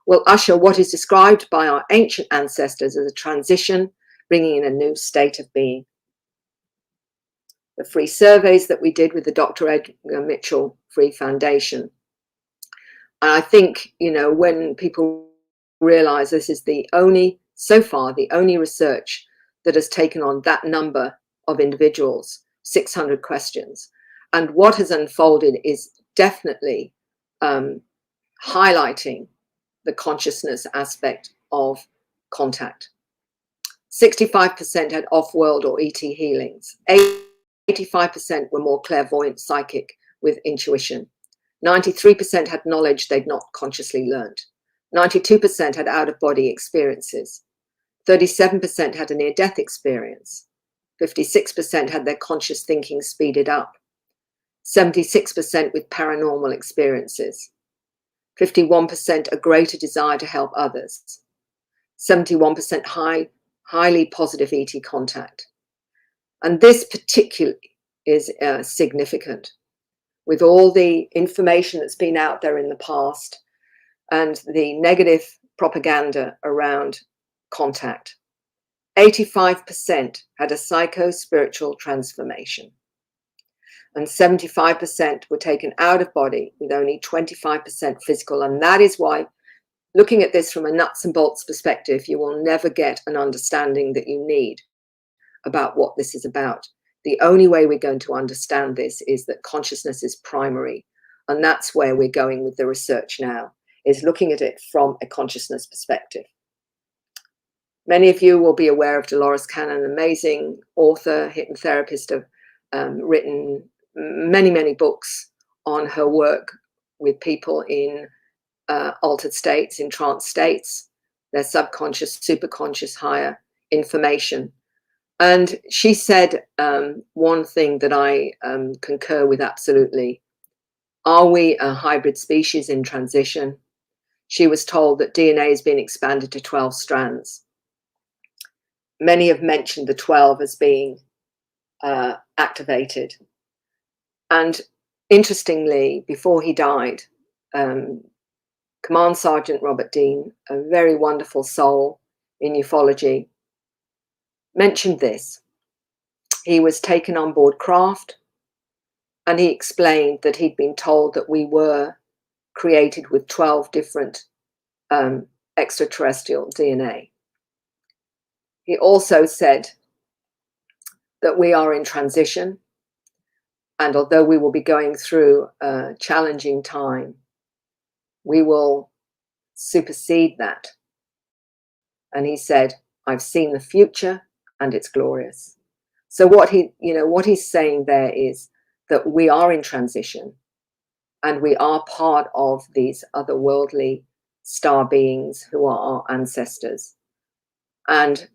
will usher what is described by our ancient ancestors as a transition, bringing in a new state of being. The free surveys that we did with the Dr. Edgar Mitchell Free Foundation. And I think, you know, when people realize this is the only, so far, the only research that has taken on that number of individuals, 600 questions. And what has unfolded is definitely highlighting the consciousness aspect of contact. 65% had off-world or ET healings. 85% were more clairvoyant, psychic, with intuition. 93% had knowledge they'd not consciously learned. 92% had out-of-body experiences. 37% had a near-death experience. 56% had their conscious thinking speeded up. 76% with paranormal experiences. 51% a greater desire to help others. 71% highly positive ET contact. And this particularly is significant with all the information that's been out there in the past and the negative propaganda around contact. 85% had a psychospiritual transformation, and 75% were taken out of body, with only 25% physical. And that is why looking at this from a nuts and bolts perspective, you will never get an understanding that you need about what this is about. The only way we're going to understand this is that consciousness is primary. And that's where we're going with the research now, is looking at it from a consciousness perspective. Many of you will be aware of Dolores Cannon, an amazing author, hypnotherapist, have written many, many books on her work with people in altered states, in trance states, their subconscious, superconscious, higher information. And she said one thing that I concur with absolutely. Are we a hybrid species in transition? She was told that DNA has been expanded to 12 strands. Many have mentioned the 12 as being activated. And interestingly, before he died, Command Sergeant Robert Dean, a very wonderful soul in ufology, mentioned this. He was taken on board craft, and he explained that he'd been told that we were created with 12 different extraterrestrial DNA. He also said that we are in transition, and although we will be going through a challenging time, we will supersede that. And he said, I've seen the future and it's glorious. So what he's saying there is that we are in transition, and we are part of these otherworldly star beings who are our ancestors. And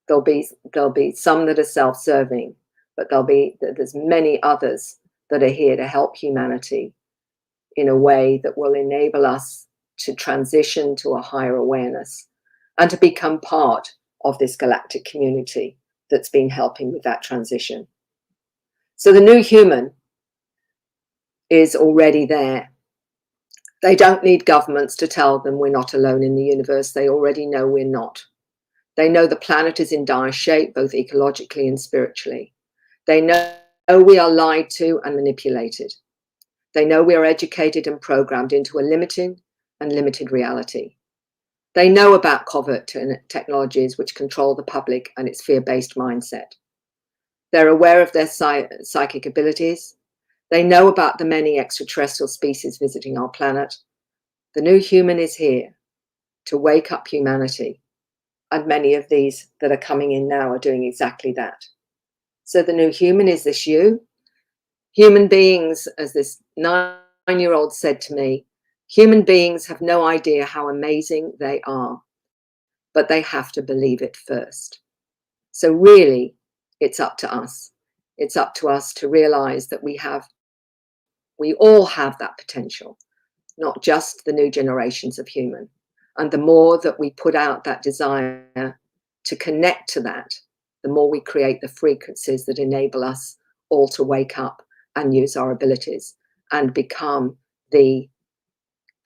there'll be some that are self-serving, but there's many others that are here to help humanity in a way that will enable us to transition to a higher awareness and to become part of this galactic community that's been helping with that transition. So the new human is already there. They don't need governments to tell them we're not alone in the universe. They already know we're not. They know the planet is in dire shape, both ecologically and spiritually. They know we are lied to and manipulated. They know we are educated and programmed into a limited reality. They know about covert technologies which control the public and its fear-based mindset. They're aware of their psychic abilities. They know about the many extraterrestrial species visiting our planet. The new human is here to wake up humanity. And many of these that are coming in now are doing exactly that. So the new human is this you. Human beings, as this 9-year-old said to me, human beings have no idea how amazing they are, but they have to believe it first. So really, it's up to us. It's up to us to realize that we all have that potential, not just the new generations of human. And the more that we put out that desire to connect to that, the more we create the frequencies that enable us all to wake up and use our abilities and become the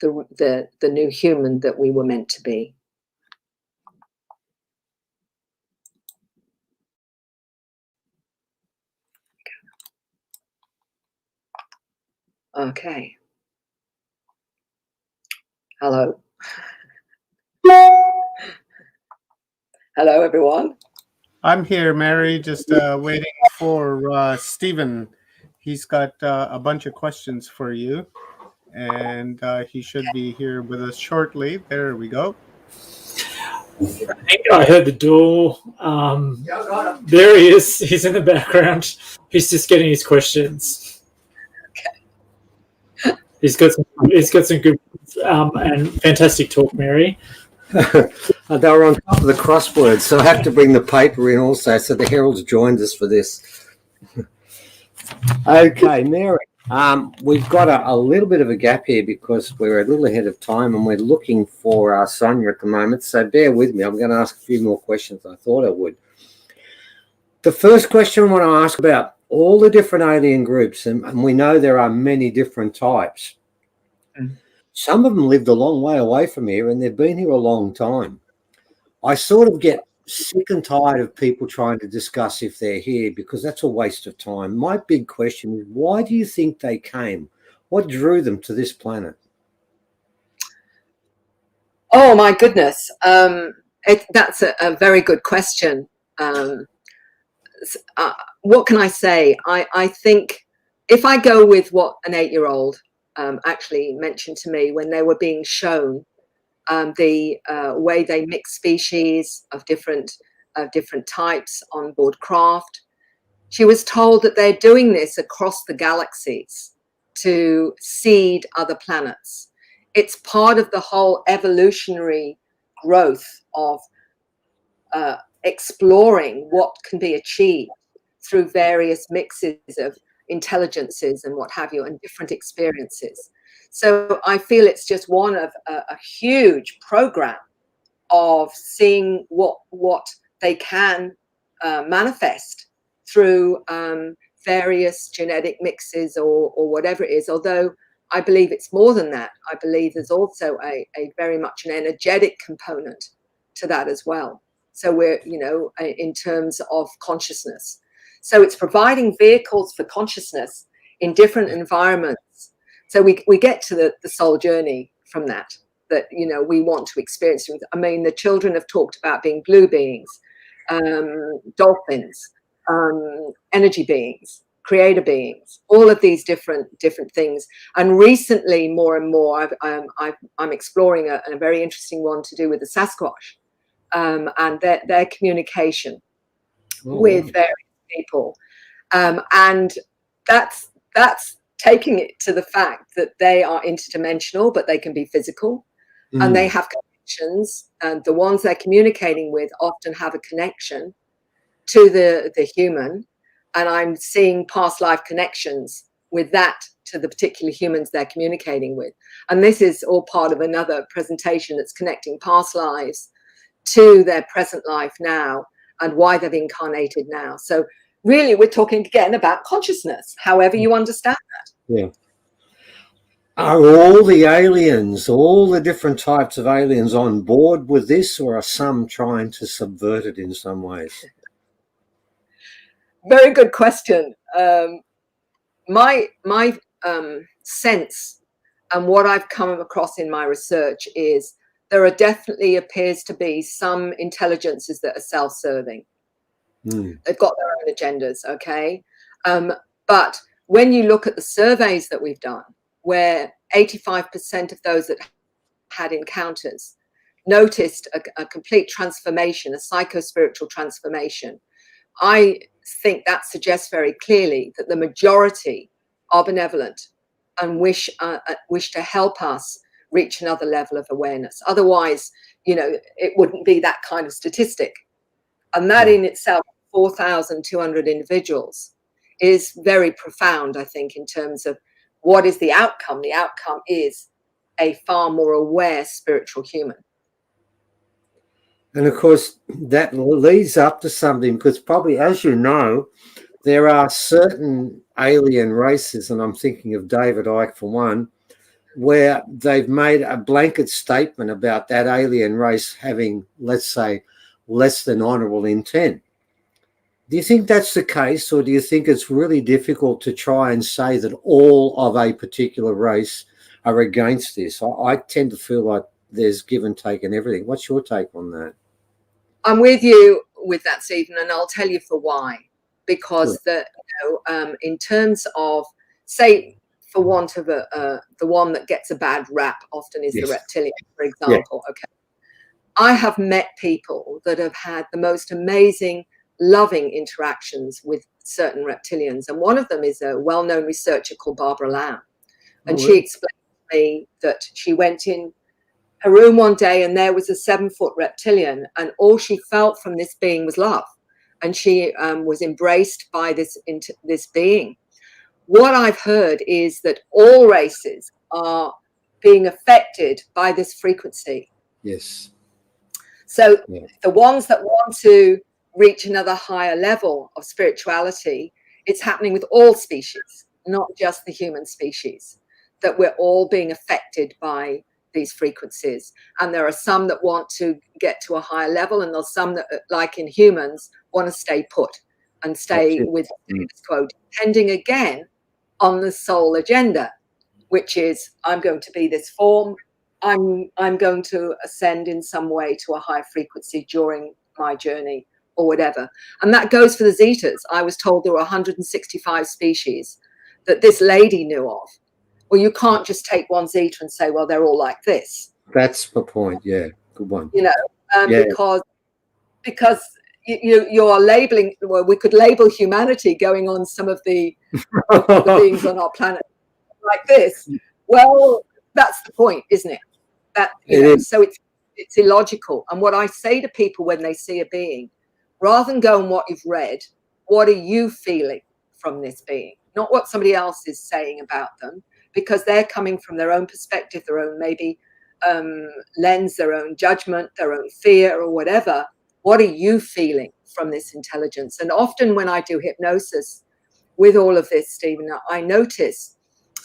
new human that we were meant to be. Okay. Hello. Hello, everyone. I'm here, Mary, just waiting for Stephen. He's got a bunch of questions for you, and he should be here with us shortly. There we go. I think I heard the door. There he is. He's in the background. He's just getting his questions. Okay. He's got some good and fantastic talk, Mary. They were on top of the crosswords, so I have to bring the paper in also. So the Herald's joined us for this. Okay, Mary. We've got a little bit of a gap here because we're a little ahead of time and we're looking for Sonia at the moment. So bear with me. I'm going to ask a few more questions than I thought I would. The first question I want to ask about all the different alien groups, and we know there are many different types. Some of them lived a long way away from here and they've been here a long time. I sort of get sick and tired of people trying to discuss if they're here because that's a waste of time. My big question is, why do you think they came? What drew them to this planet? Oh my goodness, that's a very good question. What can I say? I think if I go with what an 8-year-old actually mentioned to me when they were being shown the way they mix species of different types on board craft, she was told that they're doing this across the galaxies to seed other planets. It's part of the whole evolutionary growth of exploring what can be achieved through various mixes of intelligences and what have you, and different experiences. So I feel it's just one of a huge program of seeing what they can manifest through various genetic mixes or whatever it is, although I believe it's more than that. I believe there's also a very much an energetic component to that as well. So we're, in terms of consciousness. So it's providing vehicles for consciousness in different environments. So we get to the soul journey from that we want to experience. I mean, the children have talked about being blue beings, dolphins, energy beings, creator beings, all of these different things. And recently, more and more, I'm exploring a very interesting one to do with the Sasquatch and their communication with various people, and that's taking it to the fact that they are interdimensional, but they can be physical, and they have connections. And the ones they're communicating with often have a connection to the human, and I'm seeing past life connections with that to the particular humans they're communicating with. And this is all part of another presentation that's connecting past lives to their present life now and why they've incarnated now. So really, we're talking again about consciousness, however you understand that. Yeah. Are all the aliens, all the different types of aliens on board with this, or are some trying to subvert it in some ways? Very good question. My sense and what I've come across in my research is there are definitely appears to be some intelligences that are self-serving. They've got their own agendas, okay? But when you look at the surveys that we've done, where 85% of those that had encounters noticed a complete transformation, a psychospiritual transformation, I think that suggests very clearly that the majority are benevolent and wish to help us reach another level of awareness. Otherwise, it wouldn't be that kind of statistic. And that in itself, 4,200 individuals, is very profound, I think, in terms of what is the outcome. The outcome is a far more aware spiritual human. And of course, that leads up to something, because probably, as you know, there are certain alien races, and I'm thinking of David Icke for one, where they've made a blanket statement about that alien race having, let's say, less than honourable intent. Do you think that's the case, or do you think it's really difficult to try and say that all of a particular race are against this? I tend to feel like there's give and take and everything. What's your take on that? I'm with you with that, Stephen, and I'll tell you for why. Because in terms of, say, for want of the one that gets a bad rap often is the reptilian, for example. Yeah. Okay, I have met people that have had the most amazing, loving interactions with certain reptilians, and one of them is a well-known researcher called Barbara Lamb, and she explained to me that she went in her room one day and there was a 7-foot reptilian, and all she felt from this being was love, and she was embraced by this being. What I've heard is that all races are being affected by this frequency. Yes. So the ones that want to reach another higher level of spirituality, it's happening with all species, not just the human species, that we're all being affected by these frequencies. And there are some that want to get to a higher level, and there's some that, like in humans, want to stay put and stay with status quo, depending again on the soul agenda, which is, I'm going to be this form, I'm going to ascend in some way to a high frequency during my journey or whatever. And that goes for the Zetas. I was told there were 165 species that this lady knew of. Well, you can't just take one Zeta and say, well, they're all like this. That's the point. Yeah, good one. You know, because you are labeling. Well, we could label humanity going on some of the beings on our planet like this. Well, that's the point, isn't it? That so it's illogical. And what I say to people when they see a being, rather than go on what you've read, what are you feeling from this being? Not what somebody else is saying about them, because they're coming from their own perspective, their own maybe lens, their own judgment, their own fear or whatever. What are you feeling from this intelligence? And often when I do hypnosis with all of this, Stephen, I notice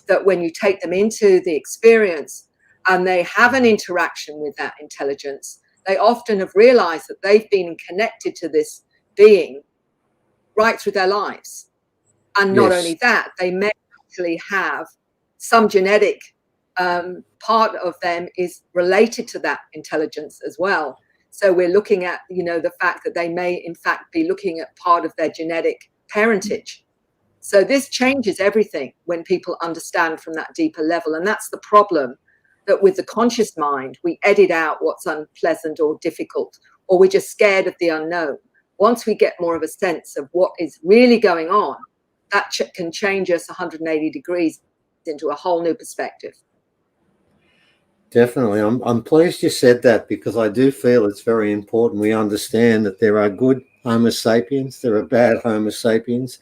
that when you take them into the experience and they have an interaction with that intelligence, they often have realized that they've been connected to this being right through their lives. And not only that, they may actually have some genetic part of them is related to that intelligence as well. So we're looking at, the fact that they may, in fact, be looking at part of their genetic parentage. So this changes everything when people understand from that deeper level. And that's the problem, that with the conscious mind, we edit out what's unpleasant or difficult, or we're just scared of the unknown. Once we get more of a sense of what is really going on, that can change us 180 degrees into a whole new perspective. Definitely. I'm pleased you said that, because I do feel it's very important we understand that there are good Homo sapiens, there are bad Homo sapiens.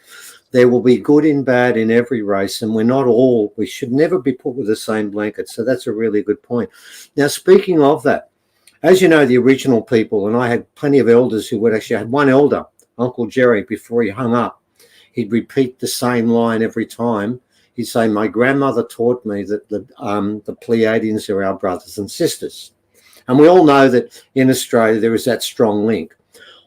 There will be good and bad in every race, and we should never be put with the same blanket. So that's a really good point. Now, speaking of that, as you know, the original people, and I had plenty of elders who would actually had one elder, Uncle Jerry, before he hung up, he'd repeat the same line every time. He'd say, my grandmother taught me that the Pleiadians are our brothers and sisters. And we all know that in Australia there is that strong link.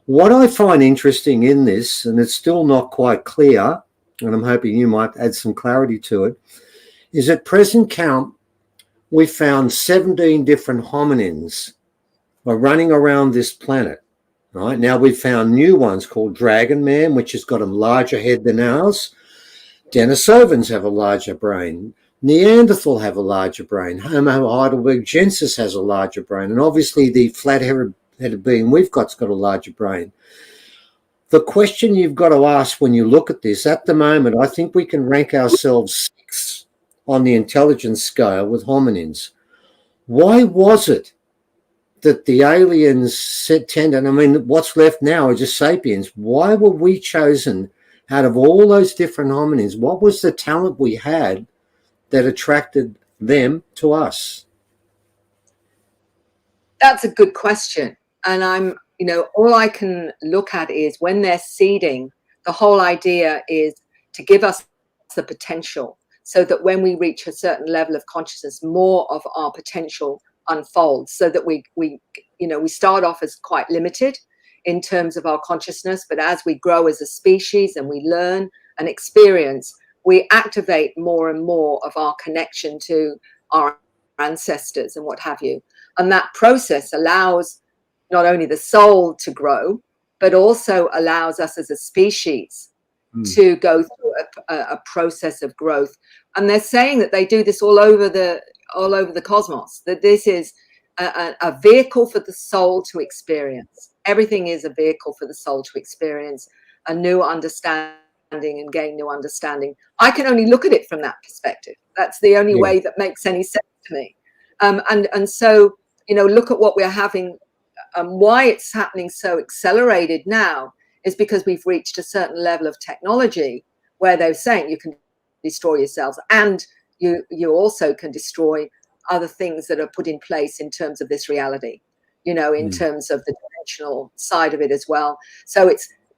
What I find interesting in this, and it's still not quite clear, and I'm hoping you might add some clarity to it, is at present count, we found 17 different hominins are running around this planet. Right now we've found new ones called Dragon Man, which has got a larger head than ours. Denisovans have a larger brain. Neanderthal have a larger brain. Homo heidelbergensis has a larger brain. And obviously the flat-headed being we've got's got a larger brain. The question you've got to ask when you look at this, at the moment, I think we can rank ourselves 6th on the intelligence scale with hominins. Why was it that the aliens and I mean, what's left now are just sapiens. Why were we chosen out of all those different hominins? What was the talent we had that attracted them to us? That's a good question. And all I can look at is when they're seeding, the whole idea is to give us the potential so that when we reach a certain level of consciousness, more of our potential unfolds, so that we start off as quite limited in terms of our consciousness, but as we grow as a species and we learn and experience, we activate more and more of our connection to our ancestors and what have you. And that process allows not only the soul to grow, but also allows us as a species to go through a process of growth. And they're saying that they do this all over the cosmos, that this is a vehicle for the soul to experience. Everything is a vehicle for the soul to experience a new understanding and gain new understanding. I can only look at it from that perspective. That's the only way that makes any sense to me. And so, look at what we're having. Why it's happening so accelerated now is because we've reached a certain level of technology where they're saying you can destroy yourselves, and you also can destroy other things that are put in place in terms of this reality, in terms of the dimensional side of it as well. So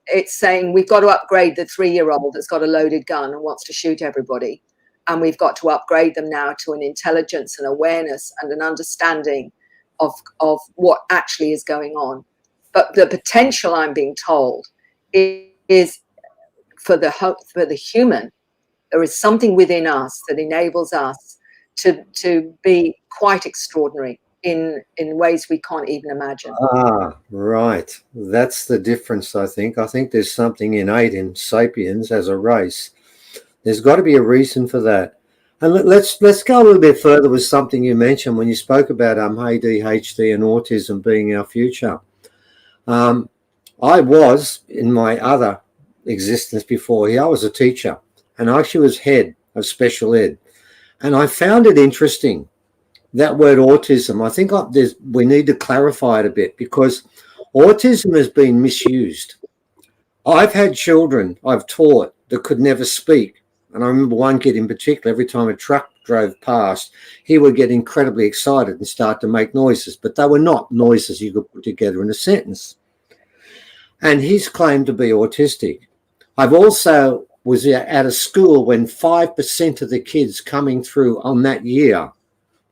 it's saying we've got to upgrade the 3-year-old that's got a loaded gun and wants to shoot everybody. And we've got to upgrade them now to an intelligence and awareness and an understanding of what actually is going on. But the potential, I'm being told, is for the human. There is something within us that enables us to be quite extraordinary in ways we can't even imagine. Ah, right. That's the difference, I think. I think there's something innate in sapiens as a race. There's got to be a reason for that. And let's go a little bit further with something you mentioned when you spoke about ADHD and autism being our future. I was, in my other existence before here, I was a teacher, and I actually was head of special ed. And I found it interesting, that word autism. I think we need to clarify it a bit, because autism has been misused. I've had children I've taught that could never speak. And I remember one kid in particular, every time a truck drove past, he would get incredibly excited and start to make noises, but they were not noises you could put together in a sentence. And he's claimed to be autistic. I've also was at a school when 5% of the kids coming through on that year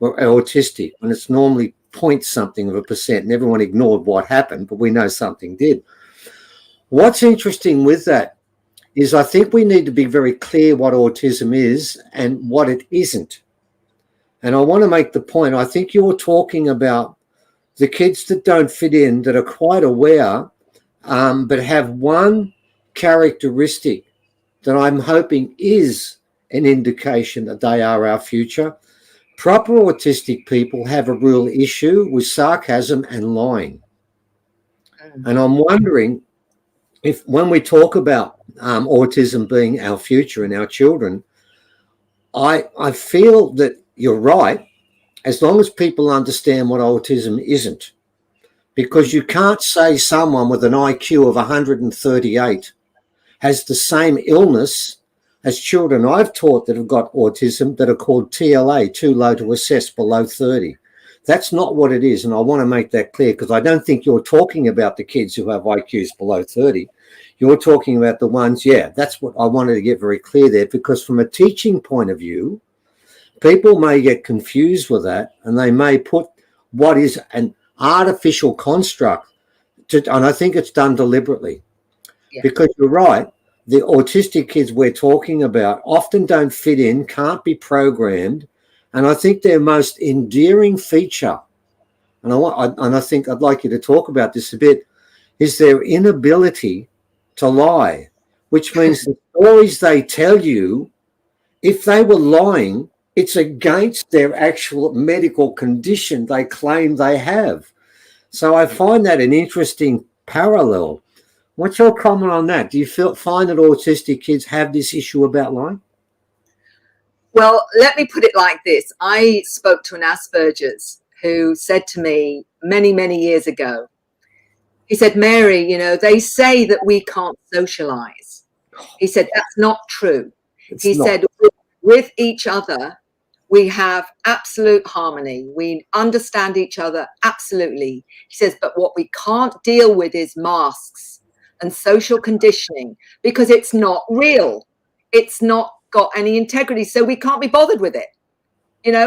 were autistic, when it's normally point something of a percent, and everyone ignored what happened, but we know something did. What's interesting with that is I think we need to be very clear what autism is and what it isn't. And I want to make the point, I think you're talking about the kids that don't fit in, that are quite aware, but have one characteristic that I'm hoping is an indication that they are our future. Proper autistic people have a real issue with sarcasm and lying. And I'm wondering if, when we talk about autism being our future and our children, I feel that you're right, as long as people understand what autism isn't. Because you can't say someone with an IQ of 138 has the same illness as children I've taught that have got autism that are called TLA, too low to assess, below 30. That's not what it is, and I want to make that clear, because I don't think you're talking about the kids who have IQs below 30. You're talking about the ones, that's what I wanted to get very clear there, because from a teaching point of view, people may get confused with that, and they may put what is an artificial construct, and I think it's done deliberately. Yeah. Because you're right, the autistic kids we're talking about often don't fit in, can't be programmed, and I think their most endearing feature, and I think I'd like you to talk about this a bit, is their inability to lie, which means the stories they tell you, if they were lying, it's against their actual medical condition they claim they have. So I find that an interesting parallel. What's your comment on that? Do you find that autistic kids have this issue about lying? Well, let me put it like this. I spoke to an Asperger's who said to me many, many years ago, he said, Mary, they say that we can't socialize. He said, that's not true. He said, with each other, we have absolute harmony. We understand each other absolutely. He says, but what we can't deal with is masks and social conditioning, because it's not real. It's not got any integrity, so we can't be bothered with it.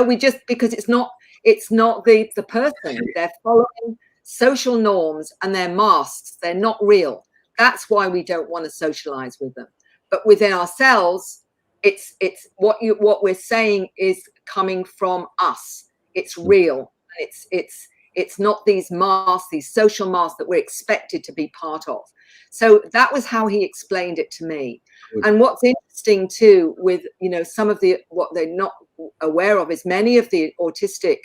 We just, because it's not the person. They're following social norms and they're masks. They're not real. That's why we don't want to socialize with them. But within ourselves, it's what we're saying is coming from us. It's real. It's not these masks, these social masks that we're expected to be part of. So that was how he explained it to me. And what's interesting too, with some of what they're not aware of, is many of the autistic,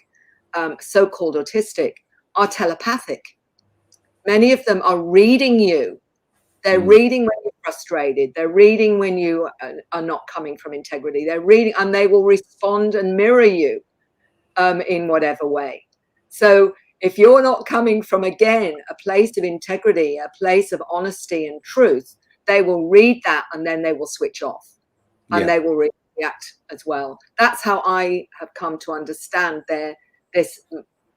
so-called autistic, are telepathic. Many of them are reading you. They're reading when you're frustrated. They're reading when you are not coming from integrity. They're reading, and they will respond and mirror you in whatever way. So if you're not coming from, again, a place of integrity, a place of honesty and truth, they will read that and then they will switch off and they will react as well. That's how I have come to understand this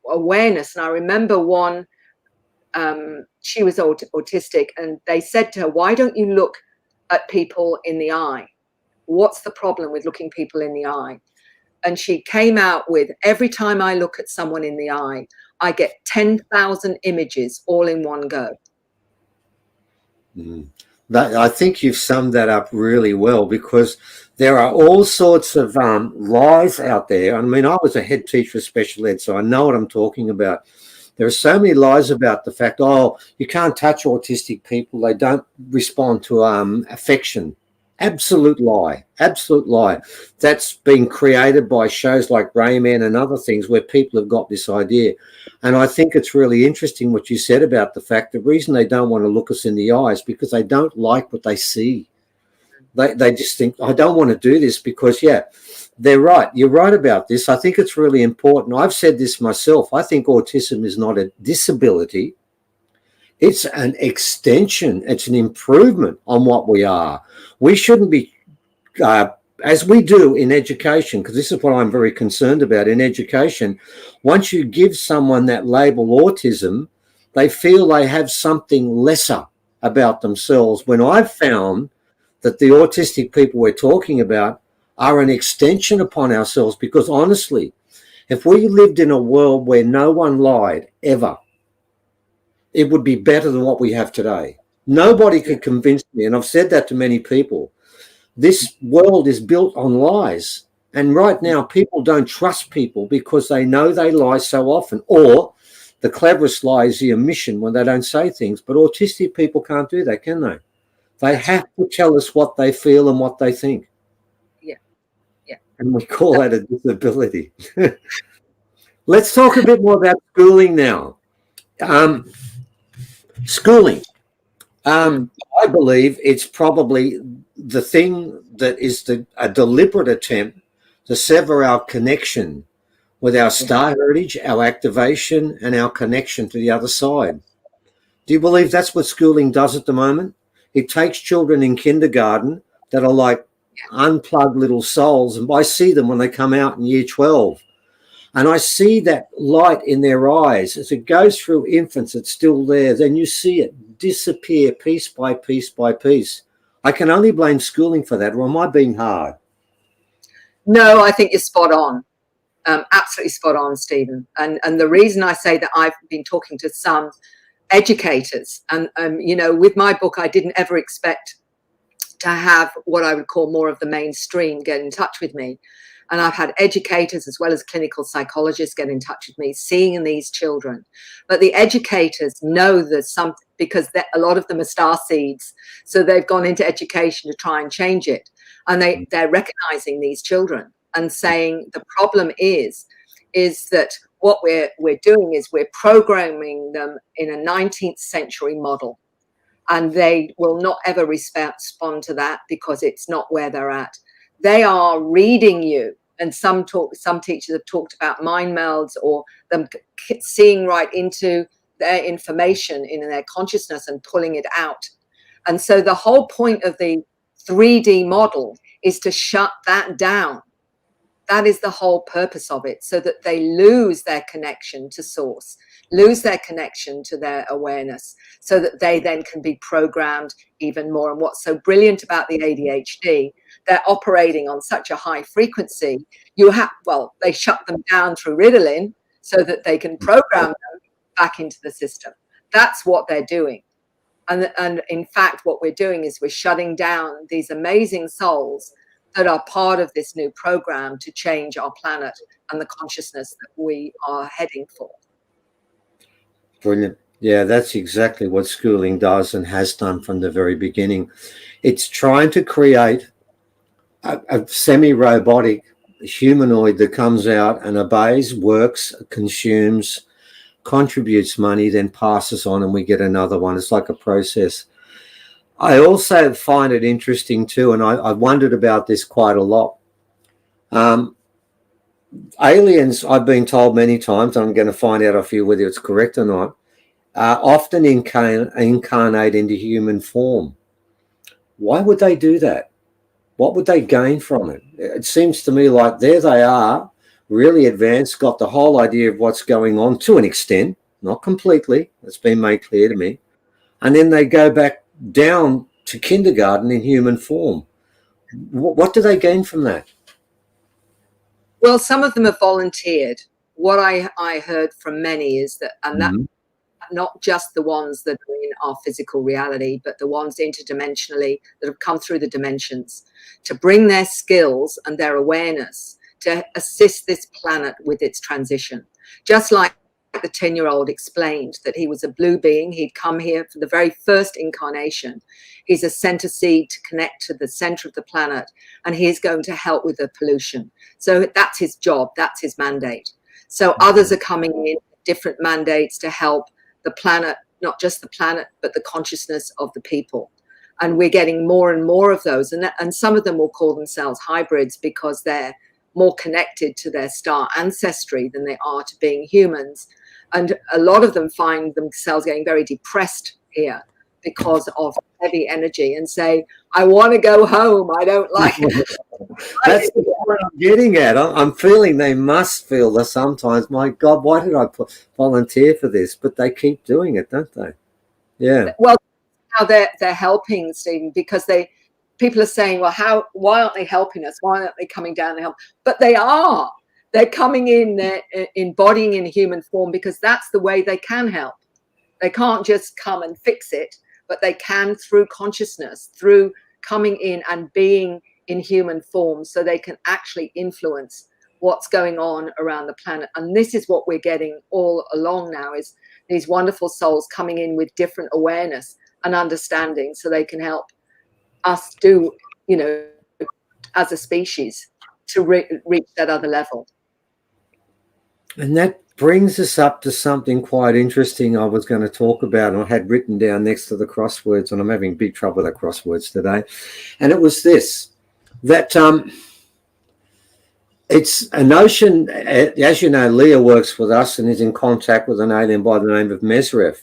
awareness. And I remember one, she was autistic, and they said to her, why don't you look at people in the eye? What's the problem with looking people in the eye? And she came out with, every time I look at someone in the eye, I get 10,000 images all in one go. I think you've summed that up really well, because there are all sorts of lies out there. I mean, I was a head teacher of special ed, so I know what I'm talking about. There are so many lies about the fact, oh, you can't touch autistic people. They don't respond to affection. Absolute lie. Absolute lie. That's been created by shows like Rayman and other things where people have got this idea. And I think it's really interesting what you said about the fact the reason they don't want to look us in the eyes because they don't like what they see. They just think, I don't want to do this because, yeah, they're right. You're right about this. I think it's really important. I've said this myself. I think autism is not a disability. It's an extension. It's an improvement on what we are. We shouldn't be, as we do in education, because this is what I'm very concerned about in education. Once you give someone that label autism, they feel they have something lesser about themselves, when I've found that the autistic people we're talking about are an extension upon ourselves. Because honestly, if we lived in a world where no one lied ever, it would be better than what we have today. Nobody could convince me, and I've said that to many people. This world is built on lies. And right now, people don't trust people because they know they lie so often. Or the cleverest lie is the omission when they don't say things. But autistic people can't do that, can they? They have to tell us what they feel and what they think. Yeah. And we call that a disability. Let's talk a bit more about schooling now. Schooling. I believe it's probably the thing that is a deliberate attempt to sever our connection with our star heritage, our activation, and our connection to the other side. Do you believe that's what schooling does at the moment? It takes children in kindergarten that are like unplugged little souls, and I see them when they come out in year 12. And I see that light in their eyes. As it goes through infants, it's still there. Then you see it disappear piece by piece by piece. I can only blame schooling for that, or am I being hard? No, I think you're spot on. Absolutely spot on, Stephen. And the reason I say that, I've been talking to some educators, and you know, with my book, I didn't ever expect to have what I would call more of the mainstream get in touch with me. And I've had educators as well as clinical psychologists get in touch with me, seeing these children. But the educators know there's something, because a lot of them are starseeds. So they've gone into education to try and change it. And they're recognizing these children and saying the problem is that what we're doing is we're programming them in a 19th century model. And they will not ever respond to that because it's not where they're at. They are reading you. And some teachers have talked about mind melds, or them seeing right into their information in their consciousness and pulling it out. And so the whole point of the 3D model is to shut that down. That is the whole purpose of it, so that they lose their connection to source, lose their connection to their awareness, so that they then can be programmed even more. And what's so brilliant about the ADHD, they're operating on such a high frequency. They shut them down through Ritalin so that they can program them back into the system. That's what they're doing. And in fact, what we're doing is we're shutting down these amazing souls that are part of this new program to change our planet and the consciousness that we are heading for. Brilliant. Yeah, that's exactly what schooling does and has done from the very beginning. It's trying to create a semi-robotic humanoid that comes out and obeys, works, consumes, contributes money, then passes on, and we get another one. It's like a process. I also find it interesting too, and I've wondered about this quite a lot. Aliens, I've been told many times, and I'm going to find out off you whether it's correct or not, often incarnate into human form. Why would they do that? What would they gain from it? It seems to me like there they are, really advanced, got the whole idea of what's going on to an extent, not completely, it's been made clear to me, and then they go back down to kindergarten in human form. What do they gain from that? Well, some of them have volunteered. What I heard from many is that, and not just the ones that are in our physical reality, but the ones interdimensionally that have come through the dimensions, to bring their skills and their awareness to assist this planet with its transition. Just like the 10-year-old explained that he was a blue being, he'd come here for the very first incarnation. He's a center seed to connect to the center of the planet, and he's going to help with the pollution. So that's his job, that's his mandate. So others are coming in, different mandates to help the planet, not just the planet, but the consciousness of the people. And we're getting more and more of those. And some of them will call themselves hybrids because they're more connected to their star ancestry than they are to being humans. And a lot of them find themselves getting very depressed here because of heavy energy and say, I want to go home. I don't like it. That's what I'm getting at. I'm feeling they must feel that sometimes, my God, why did I volunteer for this? But they keep doing it, don't they? Yeah. Well, now they're helping, Stephen, because people are saying, well, why aren't they helping us? Why aren't they coming down to help? But they are. They're coming in, they're embodying in human form because that's the way they can help. They can't just come and fix it, but they can through consciousness, through coming in and being in human form, so they can actually influence what's going on around the planet. And this is what we're getting all along now, is these wonderful souls coming in with different awareness and understanding, so they can help us do, as a species, to reach that other level. And that brings us up to something quite interesting I was going to talk about, and I had written down next to the crosswords, and I'm having big trouble with the crosswords today. And it was this, that it's a notion, as you know, Leah works with us and is in contact with an alien by the name of Mesrev.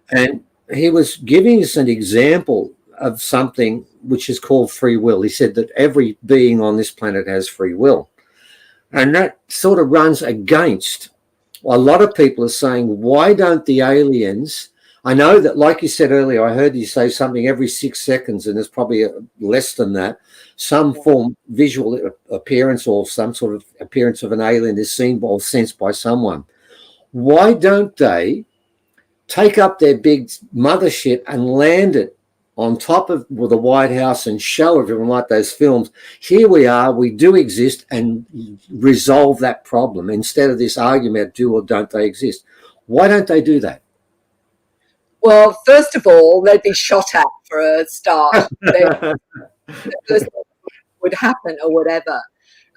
And he was giving us an example of something which is called free will. He said that every being on this planet has free will. And that sort of runs against a lot of people are saying, why don't the aliens, I know that, like you said earlier, I heard you say something every 6 seconds, and there's probably less than that, some form visual appearance or some sort of appearance of an alien is seen or sensed by someone. Why don't they take up their big mothership and land it on top of the White House and show everyone, like those films, here we are, we do exist, and resolve that problem instead of this argument, do or don't they exist? Why don't they do that? Well, first of all, they'd be shot at for a start. The first thing would happen or whatever.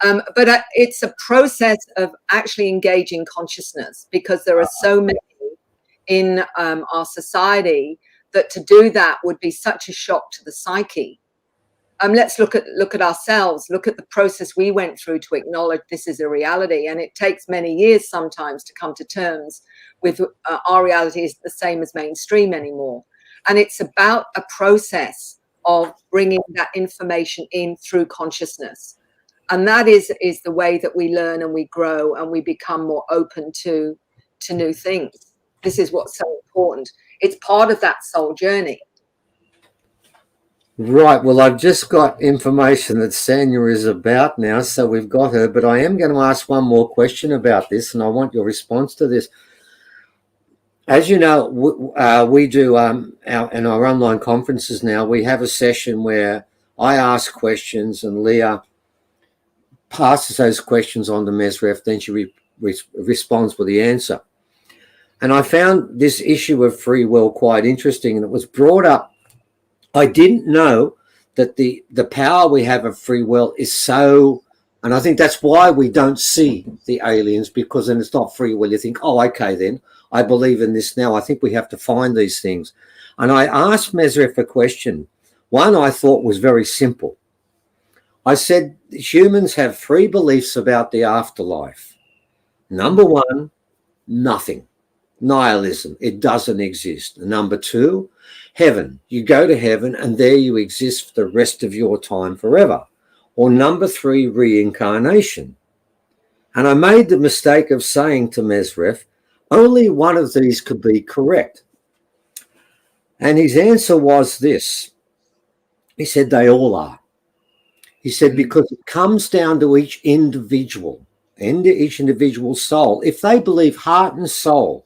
But it's a process of actually engaging consciousness, because there are so many in our society that to do that would be such a shock to the psyche. Let's look at ourselves, look at the process we went through to acknowledge this is a reality. And it takes many years sometimes to come to terms with our reality is the same as mainstream anymore. And it's about a process of bringing that information in through consciousness. And that is the way that we learn and we grow and we become more open to new things. This is what's so important. It's part of that soul journey. Right. Well, I've just got information that Sanya is about now, so we've got her. But I am going to ask one more question about this, and I want your response to this. As you know, we do in our online conferences now, we have a session where I ask questions and Leah passes those questions on to Mesrev, then she responds with the answer. And I found this issue of free will quite interesting, and it was brought up. I didn't know that the power we have of free will is so, and I think that's why we don't see the aliens, because then it's not free will. You think, oh, okay, then I believe in this now. I think we have to find these things. And I asked Mesrev a question. One I thought was very simple. I said, humans have three beliefs about the afterlife. Number one, nothing. Nihilism, it doesn't exist. Number two, heaven, you go to heaven and there you exist for the rest of your time forever. Or number three, reincarnation. And I made the mistake of saying to Mesrev, only one of these could be correct. And his answer was this. He said they all are. He said because it comes down to each individual soul. If they believe heart and soul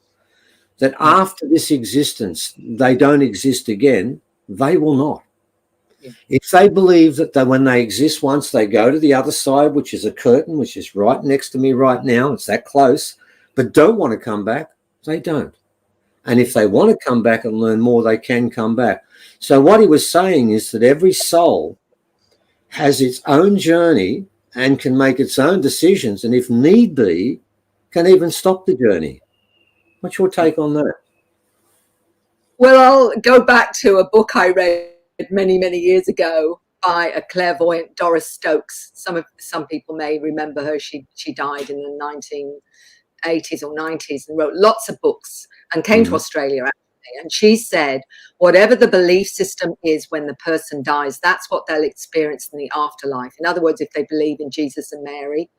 that after this existence, they don't exist again, they will not. Yeah. If they believe that when they exist once, they go to the other side, which is a curtain, which is right next to me right now, it's that close, but don't want to come back, they don't. And if they want to come back and learn more, they can come back. So what he was saying is that every soul has its own journey and can make its own decisions, and if need be, can even stop the journey. What's your take on that? Well, I'll go back to a book I read many, many years ago by a clairvoyant, Doris Stokes. Some people may remember her. She died in the 1980s or 90s and wrote lots of books and came to Australia, actually. And she said, whatever the belief system is when the person dies, that's what they'll experience in the afterlife. In other words, if they believe in Jesus and Mary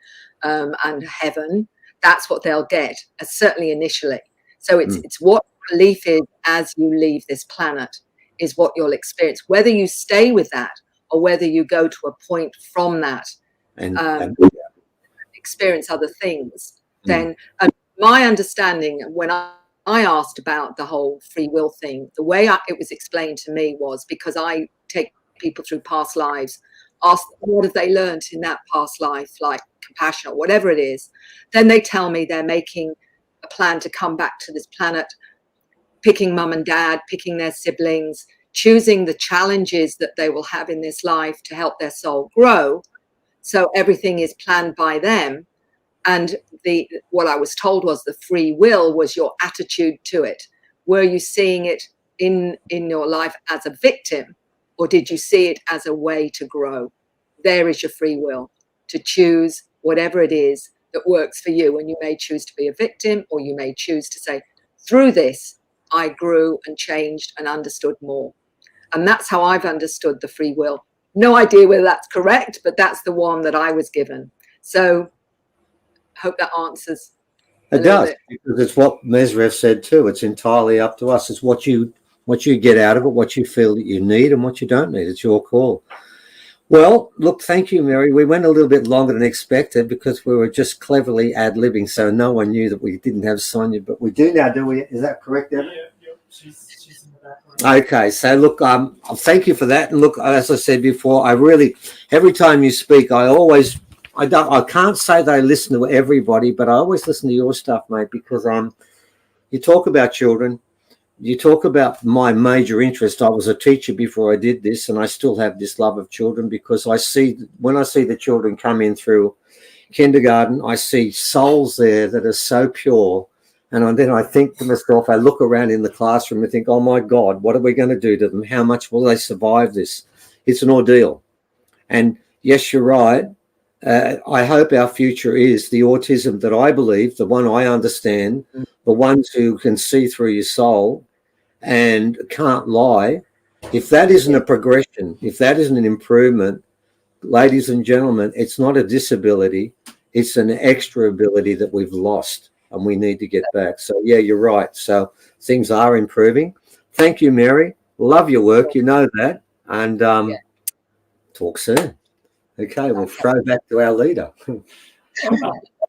and heaven, that's what they'll get, certainly initially. So it's what belief is as you leave this planet is what you'll experience, whether you stay with that or whether you go to a point from that and experience other things. Then my understanding, when I asked about the whole free will thing, the way it was explained to me was because I take people through past lives, ask them what have they learned in that past life, like compassion or whatever it is. Then they tell me they're making a plan to come back to this planet, picking mum and dad, picking their siblings, choosing the challenges that they will have in this life to help their soul grow. So everything is planned by them. And what I was told was the free will was your attitude to it. Were you seeing it in your life as a victim, or did you see it as a way to grow? There is your free will, to choose whatever it is that works for you. And you may choose to be a victim, or you may choose to say, through this, I grew and changed and understood more. And that's how I've understood the free will. No idea whether that's correct, but that's the one that I was given. So hope that answers. It does, because it's what Mesrev said too. It's entirely up to us. It's what you get out of it, what you feel that you need and what you don't need. It's your call. Well, look, thank you, Mary. We went a little bit longer than expected because we were just cleverly ad-libbing, so no one knew that we didn't have Sonia, but we do now, do we? Is that correct, Evan? Yeah. She's in the background. Okay, so look, thank you for that. And look, as I said before, every time you speak, I can't say that I listen to everybody, but I always listen to your stuff, mate, because you talk about children. You talk about my major interest. I was a teacher before I did this, and I still have this love of children because when I see the children come in through kindergarten, I see souls there that are so pure. And then I think to myself, I look around in the classroom and think, oh, my God, what are we going to do to them? How much will they survive this? It's an ordeal. And yes, you're right. I hope our future is the autism that I believe, the one I understand, the ones who can see through your soul and can't lie. If that isn't a progression, if that isn't an improvement, ladies and gentlemen, it's not a disability. It's an extra ability that we've lost and we need to get back. So, yeah, you're right. So things are improving. Thank you, Mary. Love your work. You know that. And talk soon. Okay, we'll throw back to our leader.